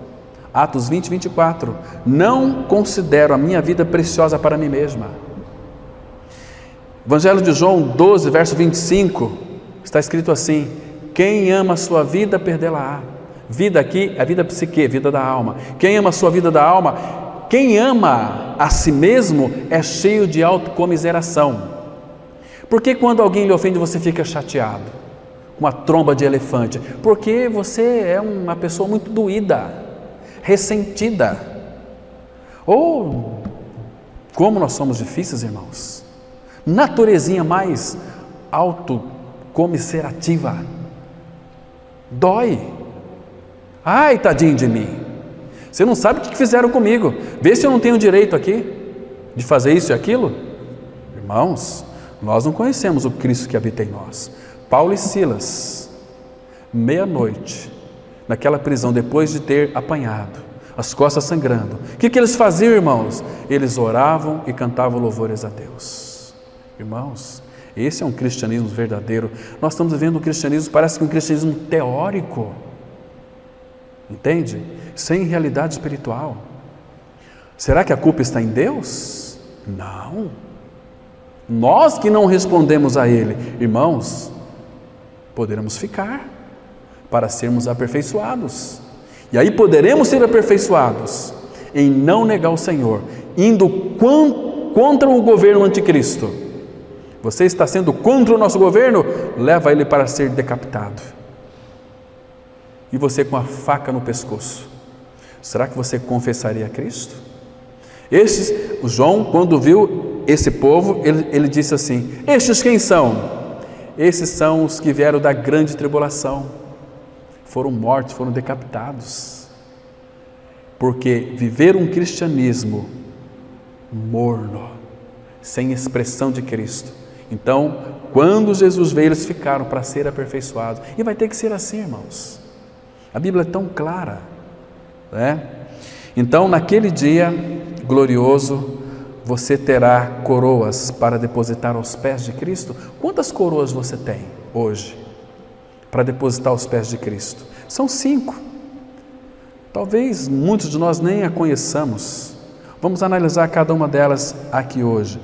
Atos 20, 24. Não considero a minha vida preciosa para mim mesma. Evangelho de João 12, verso 25, está escrito assim: quem ama a sua vida, perdê-la-á. Vida aqui é vida psique, vida da alma. Quem ama a sua vida da alma, quem ama a si mesmo é cheio de autocomiseração. Por que quando alguém lhe ofende você fica chateado? Uma tromba de elefante. Porque você é uma pessoa muito doída, ressentida. Ou, como nós somos difíceis, irmãos. Naturezinha mais autocomiserativa. Dói. Ai, tadinho de mim. Você não sabe o que fizeram comigo. Vê se eu não tenho direito aqui de fazer isso e aquilo. Irmãos, nós não conhecemos o Cristo que habita em nós. Paulo e Silas, meia-noite, naquela prisão, depois de ter apanhado, as costas sangrando, o que eles faziam, irmãos? Eles oravam e cantavam louvores a Deus. Irmãos, esse é um cristianismo verdadeiro. Nós estamos vivendo um cristianismo, parece que um cristianismo teórico, entende? Sem realidade espiritual. Será que a culpa está em Deus? Não. Nós que não respondemos a Ele, irmãos, poderemos ficar para sermos aperfeiçoados. E aí poderemos ser aperfeiçoados em não negar o Senhor, indo contra o governo anticristo. Você está sendo contra o nosso governo? Leva ele para ser decapitado. E você com a faca no pescoço. Será que você confessaria a Cristo? O João, quando viu esse povo, ele disse assim: estes quem são? Esses são os que vieram da grande tribulação, foram mortos, foram decapitados, porque viver um cristianismo morno, sem expressão de Cristo. Então, quando Jesus veio, eles ficaram para ser aperfeiçoados, e vai ter que ser assim, irmãos. A Bíblia é tão clara, né? Então, naquele dia glorioso, você terá coroas para depositar aos pés de Cristo. Quantas coroas você tem hoje para depositar aos pés de Cristo? São 5. Talvez muitos de nós nem a conheçamos. Vamos analisar cada uma delas aqui hoje.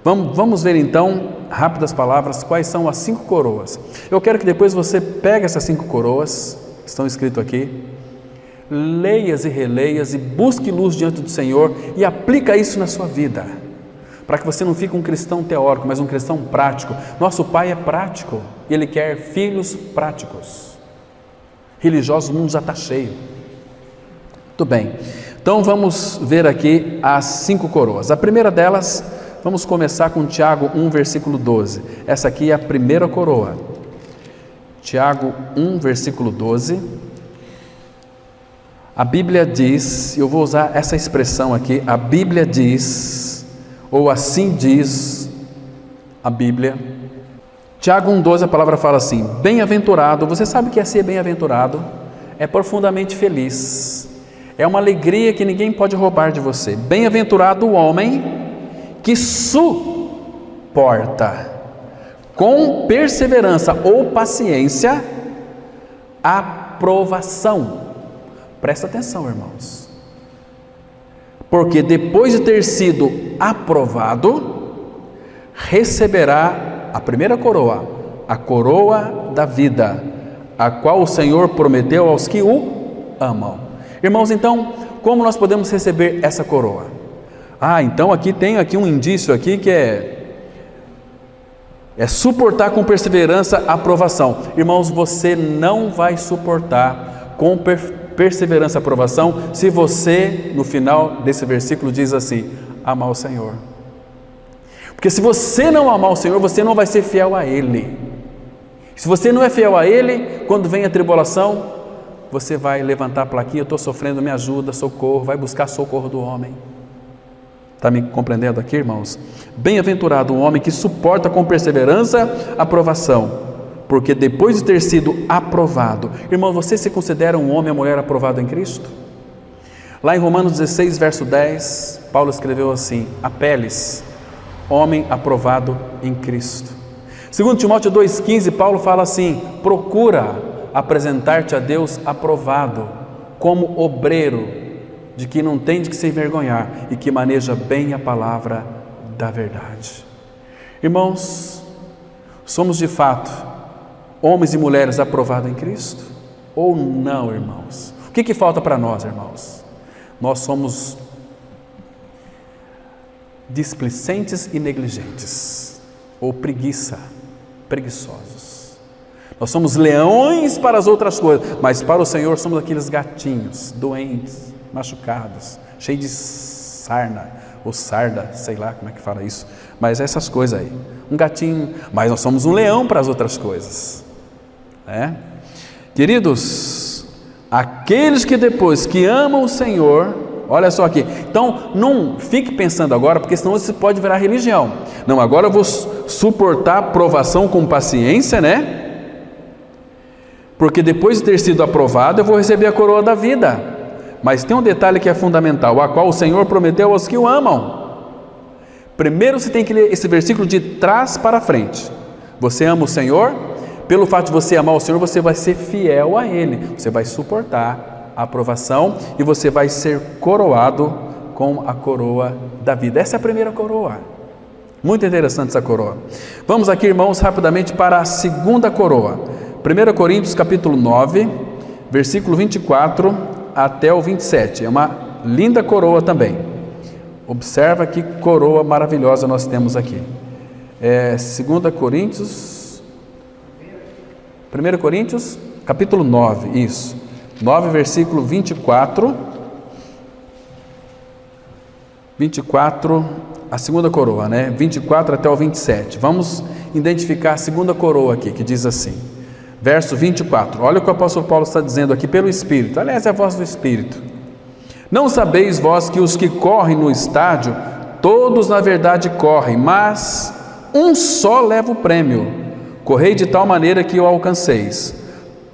Vamos ver então, rápidas palavras, quais são as 5 coroas. Eu quero que depois você pegue essas 5 coroas, que estão escritas aqui, leias e releias e busque luz diante do Senhor e aplica isso na sua vida, para que você não fique um cristão teórico, mas um cristão prático. Nosso Pai é prático e Ele quer filhos práticos. Religiosos, o mundo já está cheio. Muito bem, então vamos ver aqui as 5 coroas. A primeira delas, vamos começar com Tiago 1, versículo 12. Essa aqui é a primeira coroa. Tiago 1, versículo 12. A Bíblia diz, eu vou usar essa expressão aqui, a Bíblia diz, ou assim diz a Bíblia. Tiago 1,12, a palavra fala assim: bem-aventurado. Você sabe o que é ser bem-aventurado? É profundamente feliz, é uma alegria que ninguém pode roubar de você. Bem-aventurado o homem que suporta com perseverança ou paciência a provação. Presta atenção, irmãos, porque depois de ter sido aprovado, receberá a primeira coroa, a coroa da vida, a qual o Senhor prometeu aos que o amam. Irmãos, então, como nós podemos receber essa coroa? Então aqui tem um indício aqui que é suportar com perseverança a aprovação. Irmãos, você não vai suportar com perseverança a aprovação se você, no final desse versículo, diz assim: amar o Senhor. Porque se você não amar o Senhor, você não vai ser fiel a Ele. Se você não é fiel a Ele, quando vem a tribulação, você vai levantar a plaquinha, eu estou sofrendo, me ajuda, socorro, vai buscar socorro do homem. Está me compreendendo aqui, irmãos? Bem-aventurado o homem que suporta com perseverança a provação, porque depois de ter sido aprovado, irmão, você se considera um homem ou mulher aprovado em Cristo? Lá em Romanos 16, verso 10, Paulo escreveu assim: Apeles, homem aprovado em Cristo. Segundo Timóteo 2,15, Paulo fala assim: procura apresentar-te a Deus aprovado, como obreiro, de que não tem de que se envergonhar e que maneja bem a palavra da verdade. Irmãos, somos de fato homens e mulheres aprovados em Cristo? Ou não, irmãos? O que falta para nós, irmãos? Nós somos displicentes e negligentes, ou preguiçosos. Nós somos leões para as outras coisas, mas para o Senhor somos aqueles gatinhos, doentes, machucados, cheios de sarna, ou sarda, sei lá como é que fala isso, mas essas coisas aí, um gatinho, mas nós somos um leão para as outras coisas, né? Queridos, aqueles que depois que amam o Senhor, olha só aqui, então não fique pensando agora, porque senão você pode virar religião. Não, agora eu vou suportar a provação com paciência, né? Porque depois de ter sido aprovado, eu vou receber a coroa da vida. Mas tem um detalhe que é fundamental, a qual o Senhor prometeu aos que o amam. Primeiro você tem que ler esse versículo de trás para frente. Você ama o Senhor? Pelo fato de você amar o Senhor, você vai ser fiel a Ele. Você vai suportar a aprovação e você vai ser coroado com a coroa da vida. Essa é a primeira coroa. Muito interessante essa coroa. Vamos aqui, irmãos, rapidamente para a segunda coroa. 1 Coríntios capítulo 9, versículo 24 até o 27. É uma linda coroa também. Observa que coroa maravilhosa nós temos aqui. 2 Coríntios... 1 Coríntios, capítulo 9, isso. 9, versículo 24. 24, a segunda coroa, né? 24 até o 27. Vamos identificar a segunda coroa aqui, que diz assim. Verso 24. Olha o que o apóstolo Paulo está dizendo aqui pelo Espírito. Aliás, é a voz do Espírito. Não sabeis vós que os que correm no estádio, todos na verdade correm, mas um só leva o prêmio. Correi de tal maneira que o alcanceis.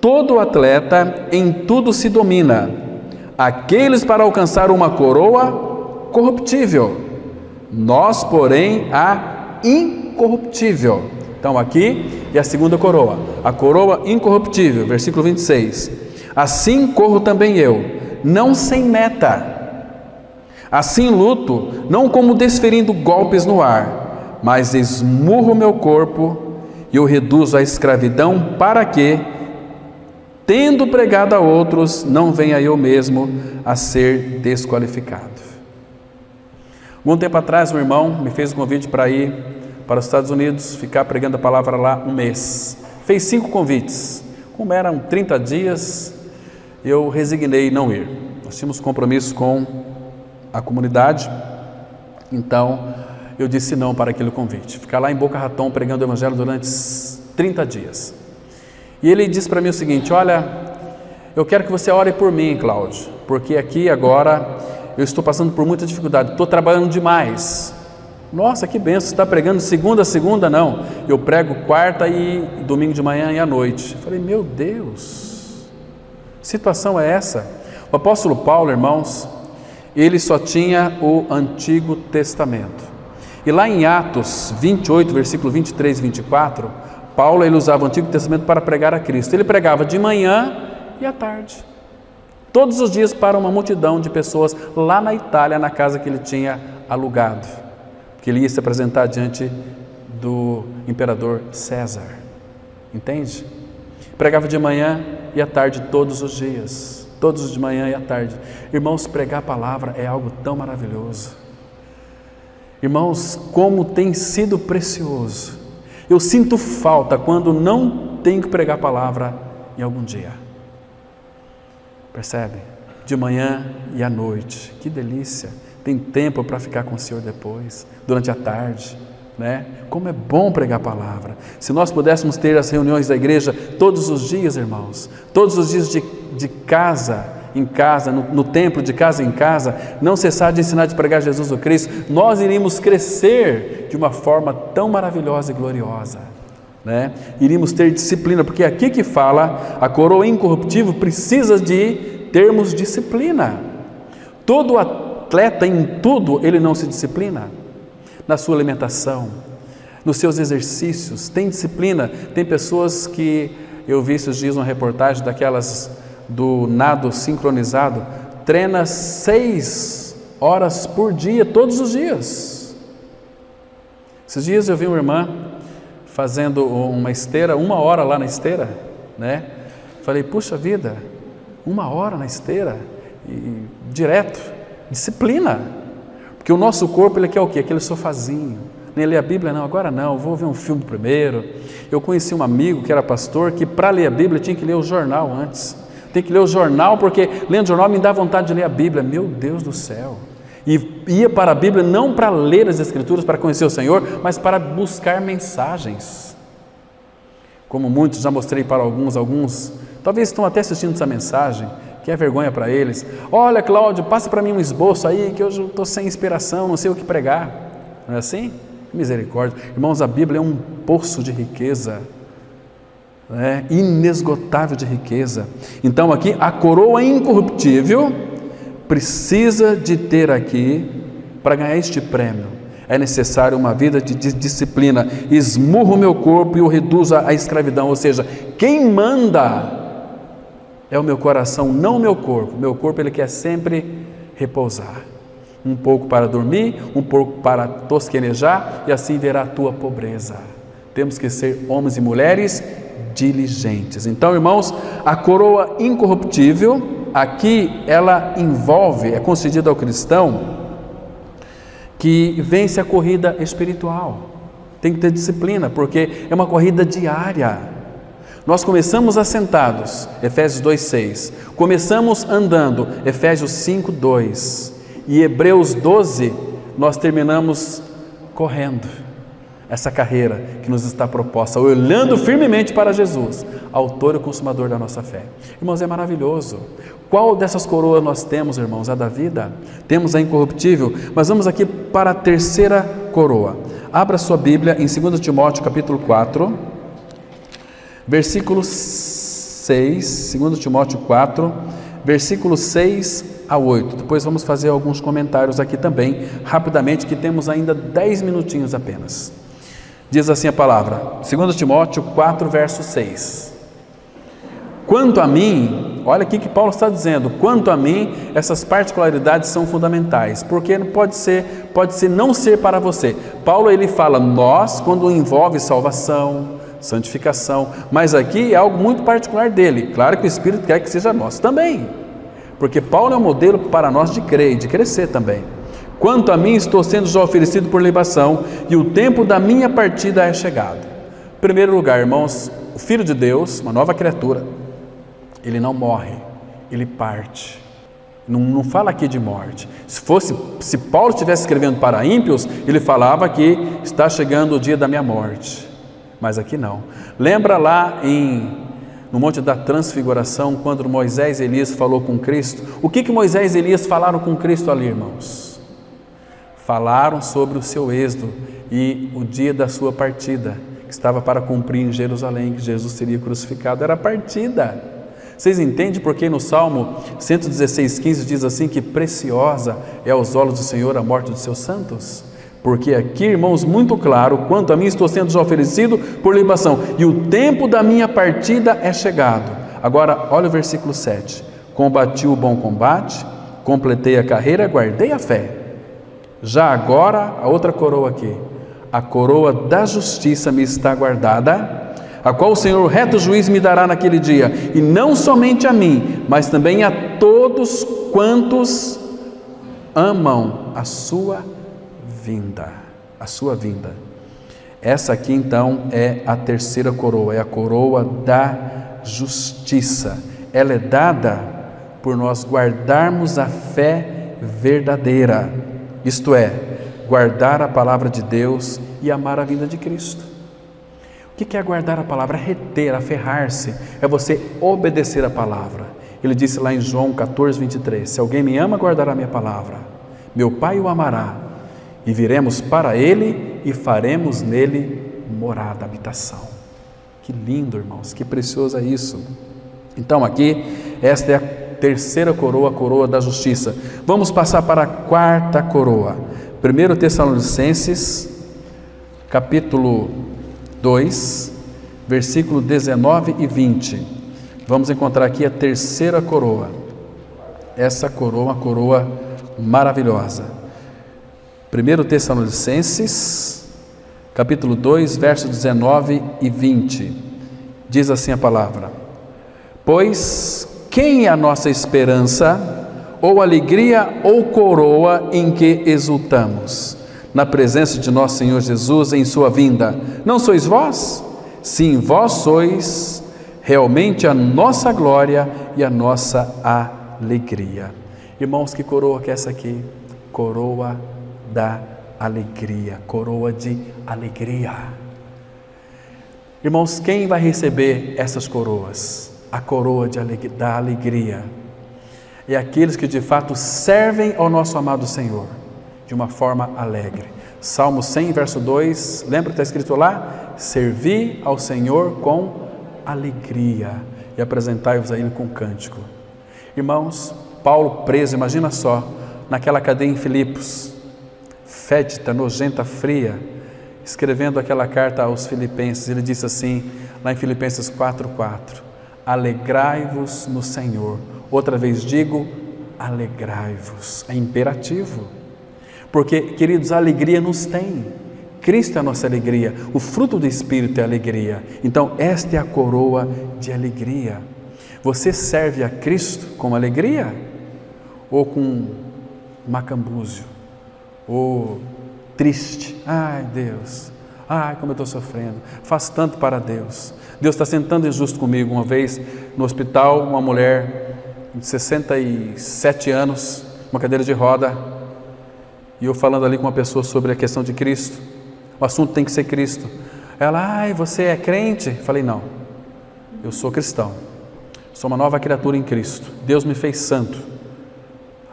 Todo atleta em tudo se domina. Aqueles para alcançar uma coroa corruptível. Nós, porém, a incorruptível. Então aqui é a segunda coroa. A coroa incorruptível, versículo 26. Assim corro também eu, não sem meta. Assim luto, não como desferindo golpes no ar, mas esmurro meu corpo e o reduzo à escravidão, para que, tendo pregado a outros, não venha eu mesmo a ser desqualificado. Algum tempo atrás, um irmão me fez um convite para ir para os Estados Unidos, ficar pregando a palavra lá um mês. Fez 5 convites. Como eram 30 dias, eu resignei não ir. Nós tínhamos compromisso com a comunidade, então eu disse não para aquele convite. Ficar lá em Boca Raton pregando o evangelho durante 30 dias. E ele disse para mim o seguinte: olha, eu quero que você ore por mim, Cláudio, porque aqui agora eu estou passando por muita dificuldade, estou trabalhando demais. Nossa, que benção, você está pregando segunda a segunda? Não, eu prego quarta e domingo de manhã e à noite. Eu falei, meu Deus, que situação é essa? O apóstolo Paulo, irmãos, ele só tinha o Antigo Testamento. E lá em Atos 28, versículo 23 e 24, Paulo ele usava o Antigo Testamento para pregar a Cristo. Ele pregava de manhã e à tarde, todos os dias, para uma multidão de pessoas lá na Itália, na casa que ele tinha alugado, que ele ia se apresentar diante do imperador César. Entende? Pregava de manhã e à tarde todos os dias, todos de manhã e à tarde. Irmãos, pregar a palavra é algo tão maravilhoso. Irmãos, como tem sido precioso. Eu sinto falta quando não tenho que pregar a palavra em algum dia. Percebe? De manhã e à noite. Que delícia. Tem tempo para ficar com o Senhor depois, durante a tarde, né? Como é bom pregar a palavra. Se nós pudéssemos ter as reuniões da igreja todos os dias, irmãos, todos os dias de casa em casa, no templo, de casa em casa, não cessar de ensinar, de pregar Jesus o Cristo, nós iríamos crescer de uma forma tão maravilhosa e gloriosa, né? Iríamos ter disciplina, porque é aqui que fala, a coroa incorruptível precisa de termos disciplina. Todo atleta em tudo, ele não se disciplina, na sua alimentação, nos seus exercícios, tem disciplina. Tem pessoas que, eu vi esses dias uma reportagem daquelas do nado sincronizado, treina 6 horas por dia, todos os dias. Esses dias eu vi uma irmã fazendo uma esteira, 1 hora lá na esteira, né? Falei, puxa vida, 1 hora na esteira, e direto, disciplina, porque o nosso corpo, ele quer o quê? Aquele sofazinho, nem ler a Bíblia não, agora não, vou ver um filme primeiro. Eu conheci um amigo que era pastor, que para ler a Bíblia tinha que ler o jornal antes, tem que ler o jornal, porque lendo o jornal me dá vontade de ler a Bíblia, meu Deus do céu, e ia para a Bíblia não para ler as Escrituras, para conhecer o Senhor, mas para buscar mensagens, como muitos, já mostrei para alguns, talvez estão até assistindo essa mensagem, que é vergonha para eles. Olha, Cláudio, passa para mim um esboço aí, que hoje eu estou sem inspiração, não sei o que pregar. Não é assim? Misericórdia. Irmãos, a Bíblia é um poço de riqueza, né? Inesgotável de riqueza. Então aqui, a coroa incorruptível precisa de ter aqui, para ganhar este prêmio, é necessário uma vida de disciplina. Esmurra o meu corpo e o reduza à escravidão. Ou seja, quem manda é o meu coração, não o meu corpo. Meu corpo, ele quer sempre repousar, um pouco para dormir, um pouco para tosquenejar, e assim verá a tua pobreza. Temos que ser homens e mulheres diligentes. Então, irmãos, a coroa incorruptível, aqui ela envolve, é concedida ao cristão que vence a corrida espiritual. Tem que ter disciplina, porque é uma corrida diária. Nós começamos assentados, Efésios 2:6, começamos andando, Efésios 5:2, e Hebreus 12, nós terminamos correndo essa carreira que nos está proposta, olhando firmemente para Jesus, autor e consumador da nossa fé. Irmãos, é maravilhoso. Qual dessas coroas nós temos, irmãos? A da vida? Temos a incorruptível, mas vamos aqui para a terceira coroa. Abra sua Bíblia em 2 Timóteo capítulo 4, versículo 6, 2 Timóteo 4, versículos 6 a 8. Depois vamos fazer alguns comentários aqui também, rapidamente, que temos ainda 10 minutinhos apenas. Diz assim a palavra, 2 Timóteo 4, verso 6. Quanto a mim, olha aqui que Paulo está dizendo, quanto a mim, essas particularidades são fundamentais, porque pode ser não ser para você. Paulo, ele fala nós, quando envolve salvação, santificação, mas aqui é algo muito particular dele. Claro que o Espírito quer que seja nosso também, porque Paulo é um modelo para nós de crer e de crescer também. Quanto a mim, estou sendo já oferecido por libação, e o tempo da minha partida é chegado. Em primeiro lugar, irmãos, o Filho de Deus, uma nova criatura, ele não morre, ele parte. Não fala aqui de morte. Se Paulo estivesse escrevendo para ímpios, ele falava que está chegando o dia da minha morte. Mas aqui não. Lembra lá no Monte da Transfiguração, quando Moisés e Elias falou com Cristo? O que Moisés e Elias falaram com Cristo ali, irmãos? Falaram sobre o seu êxodo e o dia da sua partida, que estava para cumprir em Jerusalém, que Jesus seria crucificado. Era a partida. Vocês entendem porque no Salmo 116:15 diz assim, que preciosa é aos olhos do Senhor a morte dos seus santos? Porque aqui, irmãos, muito claro, quanto a mim, estou sendo já oferecido por libação, e o tempo da minha partida é chegado. Agora, olha o versículo 7. Combati o bom combate, completei a carreira, guardei a fé. Já agora, a outra coroa aqui, a coroa da justiça me está guardada, a qual o Senhor, reto juiz, me dará naquele dia, e não somente a mim, mas também a todos quantos amam a sua vinda. Essa aqui então é a terceira coroa, é a coroa da justiça. Ela é dada por nós guardarmos a fé verdadeira, isto é, guardar a palavra de Deus e amar a vinda de Cristo. O que é guardar a palavra? É reter, aferrar-se, é você obedecer a palavra. Ele disse lá em João 14, 23, se alguém me ama, guardará a minha palavra, meu Pai o amará, e viremos para ele e faremos nele morada, habitação. Que lindo, irmãos, que precioso é isso. Então aqui, esta é a terceira coroa, a coroa da justiça. Vamos passar para a quarta coroa. 1 Tessalonicenses, capítulo 2, versículo 19 e 20. Vamos encontrar aqui a terceira coroa. Essa coroa, uma coroa maravilhosa. 1 Tessalonicenses, capítulo 2, versos 19 e 20. Diz assim a palavra: pois quem é a nossa esperança, ou alegria, ou coroa em que exultamos? Na presença de nosso Senhor Jesus em sua vinda. Não sois vós? Sim, vós sois realmente a nossa glória e a nossa alegria. Irmãos, que coroa que é essa aqui? Coroa da alegria, coroa de alegria. Irmãos, quem vai receber essas coroas? A coroa da alegria. E aqueles que de fato servem ao nosso amado Senhor de uma forma alegre. Salmo 100, verso 2, lembra que está escrito lá? Servi ao Senhor com alegria e apresentai-vos a Ele com cântico. Irmãos, Paulo preso, imagina só, naquela cadeia em Filipos, fétida, nojenta, fria, escrevendo aquela carta aos filipenses, ele disse assim, lá em Filipenses 4:4, alegrai-vos no Senhor. Outra vez digo, alegrai-vos. É imperativo. Porque, queridos, a alegria nos tem. Cristo é a nossa alegria. O fruto do Espírito é a alegria. Então, esta é a coroa de alegria. Você serve a Cristo com alegria? Ou com macambúzio? Ou triste? Ai, Deus. Ai, como eu estou sofrendo. Faz tanto para Deus. Deus está sendo tão injusto comigo. Uma vez, no hospital, uma mulher de 67 anos, uma cadeira de roda, e eu falando ali com uma pessoa sobre a questão de Cristo, o assunto tem que ser Cristo. Ela, ai, você é crente? Falei, não, eu sou cristão, sou uma nova criatura em Cristo, Deus me fez santo.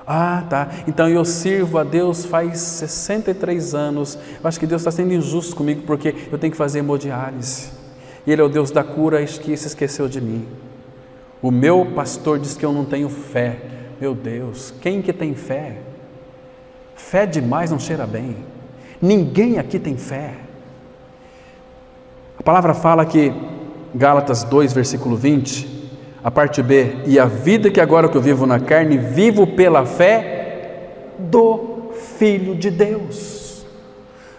Ah, tá, então eu sirvo a Deus faz 63 anos, eu acho que Deus está sendo injusto comigo, porque eu tenho que fazer hemodiálise, e Ele é o Deus da cura, e se esqueceu de mim. O meu pastor diz que eu não tenho fé. Meu Deus, quem que tem fé? Fé demais não cheira bem. Ninguém aqui tem fé. A palavra fala que, Gálatas 2, versículo 20, a parte B, e a vida que agora que eu vivo na carne, vivo pela fé do Filho de Deus.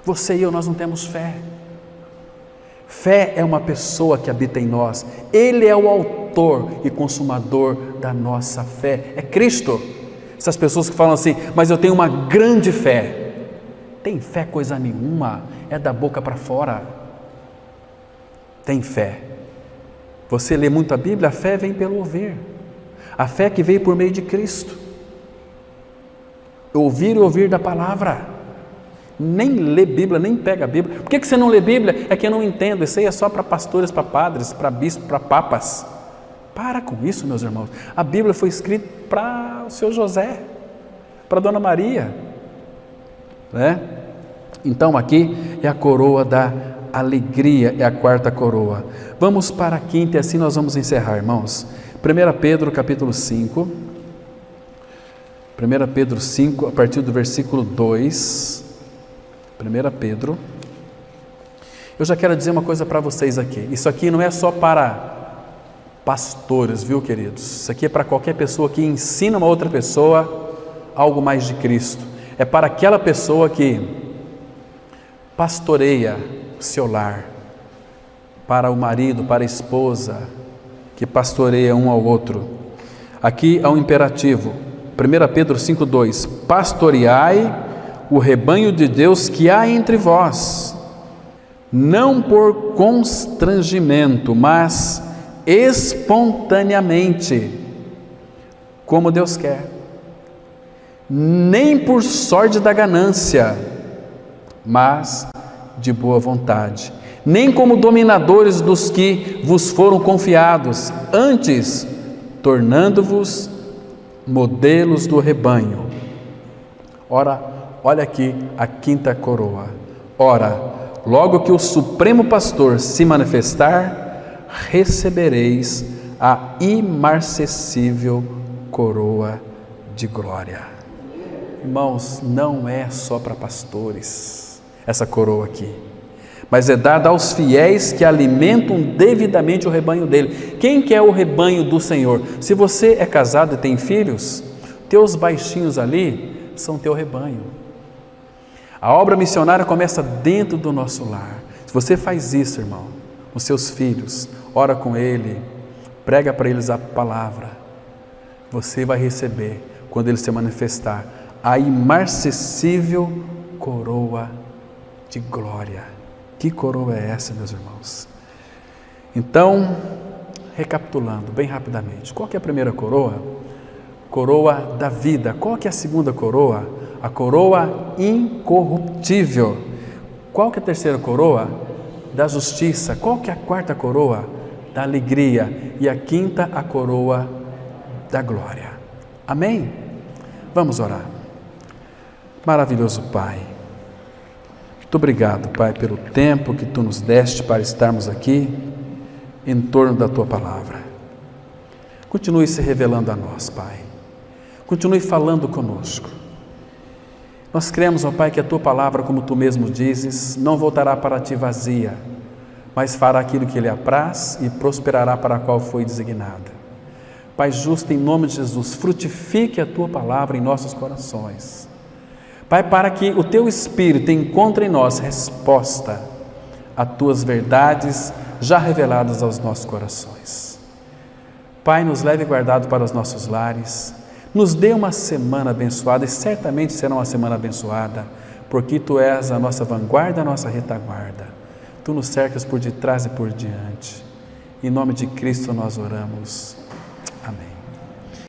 Você e eu, nós não temos fé. Fé é uma pessoa que habita em nós. Ele é o autor e consumador da nossa fé. É Cristo. Essas pessoas que falam assim, mas eu tenho uma grande fé. Tem fé coisa nenhuma, é da boca para fora. Tem fé. Você lê muito a Bíblia, a fé vem pelo ouvir. A fé que veio por meio de Cristo. Ouvir e ouvir da palavra. Nem lê Bíblia, nem pega a Bíblia. Por que você não lê Bíblia? É que eu não entendo, isso aí é só para pastores, para padres, para bispos, para papas. Para com isso, meus irmãos. A Bíblia foi escrita para o seu José, para a Dona Maria, né? Então aqui é a coroa da alegria, é a quarta coroa. Vamos para a quinta e assim nós vamos encerrar, irmãos. 1 Pedro capítulo 5, 1 Pedro 5, a partir do versículo 2, 1 Pedro, eu já quero dizer uma coisa para vocês aqui, isso aqui não é só para pastores, viu, queridos? Isso aqui é para qualquer pessoa que ensina uma outra pessoa algo mais de Cristo. É para aquela pessoa que pastoreia o seu lar, para o marido, para a esposa, que pastoreia um ao outro. Aqui há um imperativo, 1 Pedro 5,2: pastoreai o rebanho de Deus que há entre vós, não por constrangimento, mas espontaneamente, como Deus quer, nem por sorte da ganância, mas de boa vontade, nem como dominadores dos que vos foram confiados, antes tornando-vos modelos do rebanho. Ora, olha aqui a quinta coroa. Ora, logo que o Supremo Pastor se manifestar, recebereis a imarcessível coroa de glória. Irmãos, não é só para pastores essa coroa aqui, mas é dada aos fiéis que alimentam devidamente o rebanho dele. Quem que é o rebanho do Senhor? Se você é casado e tem filhos, teus baixinhos ali são teu rebanho. A obra missionária começa dentro do nosso lar. Se você faz isso, irmão, os seus filhos, ora com ele, prega para eles a palavra, você vai receber, quando ele se manifestar, a imarcessível coroa de glória. Que coroa é essa, meus irmãos? Então, recapitulando bem rapidamente, qual que é a primeira coroa? Coroa da vida. Qual que é a segunda coroa? A coroa incorruptível. Qual que é a terceira coroa? Da justiça. Qual que é a quarta coroa? Da alegria. E a quinta, a coroa da glória. Amém? Vamos orar. Maravilhoso Pai, muito obrigado, Pai, pelo tempo que Tu nos deste para estarmos aqui em torno da Tua palavra. Continue se revelando a nós, Pai. Continue falando conosco. Nós cremos, ó Pai, que a Tua palavra, como Tu mesmo dizes, não voltará para Ti vazia, mas fará aquilo que Lhe apraz e prosperará para a qual foi designada. Pai justo, em nome de Jesus, frutifique a Tua palavra em nossos corações. Pai, para que o Teu Espírito encontre em nós resposta a Tuas verdades já reveladas aos nossos corações. Pai, nos leve guardado para os nossos lares, nos dê uma semana abençoada, e certamente será uma semana abençoada, porque Tu és a nossa vanguarda, a nossa retaguarda. Tu nos cercas por detrás e por diante. Em nome de Cristo nós oramos.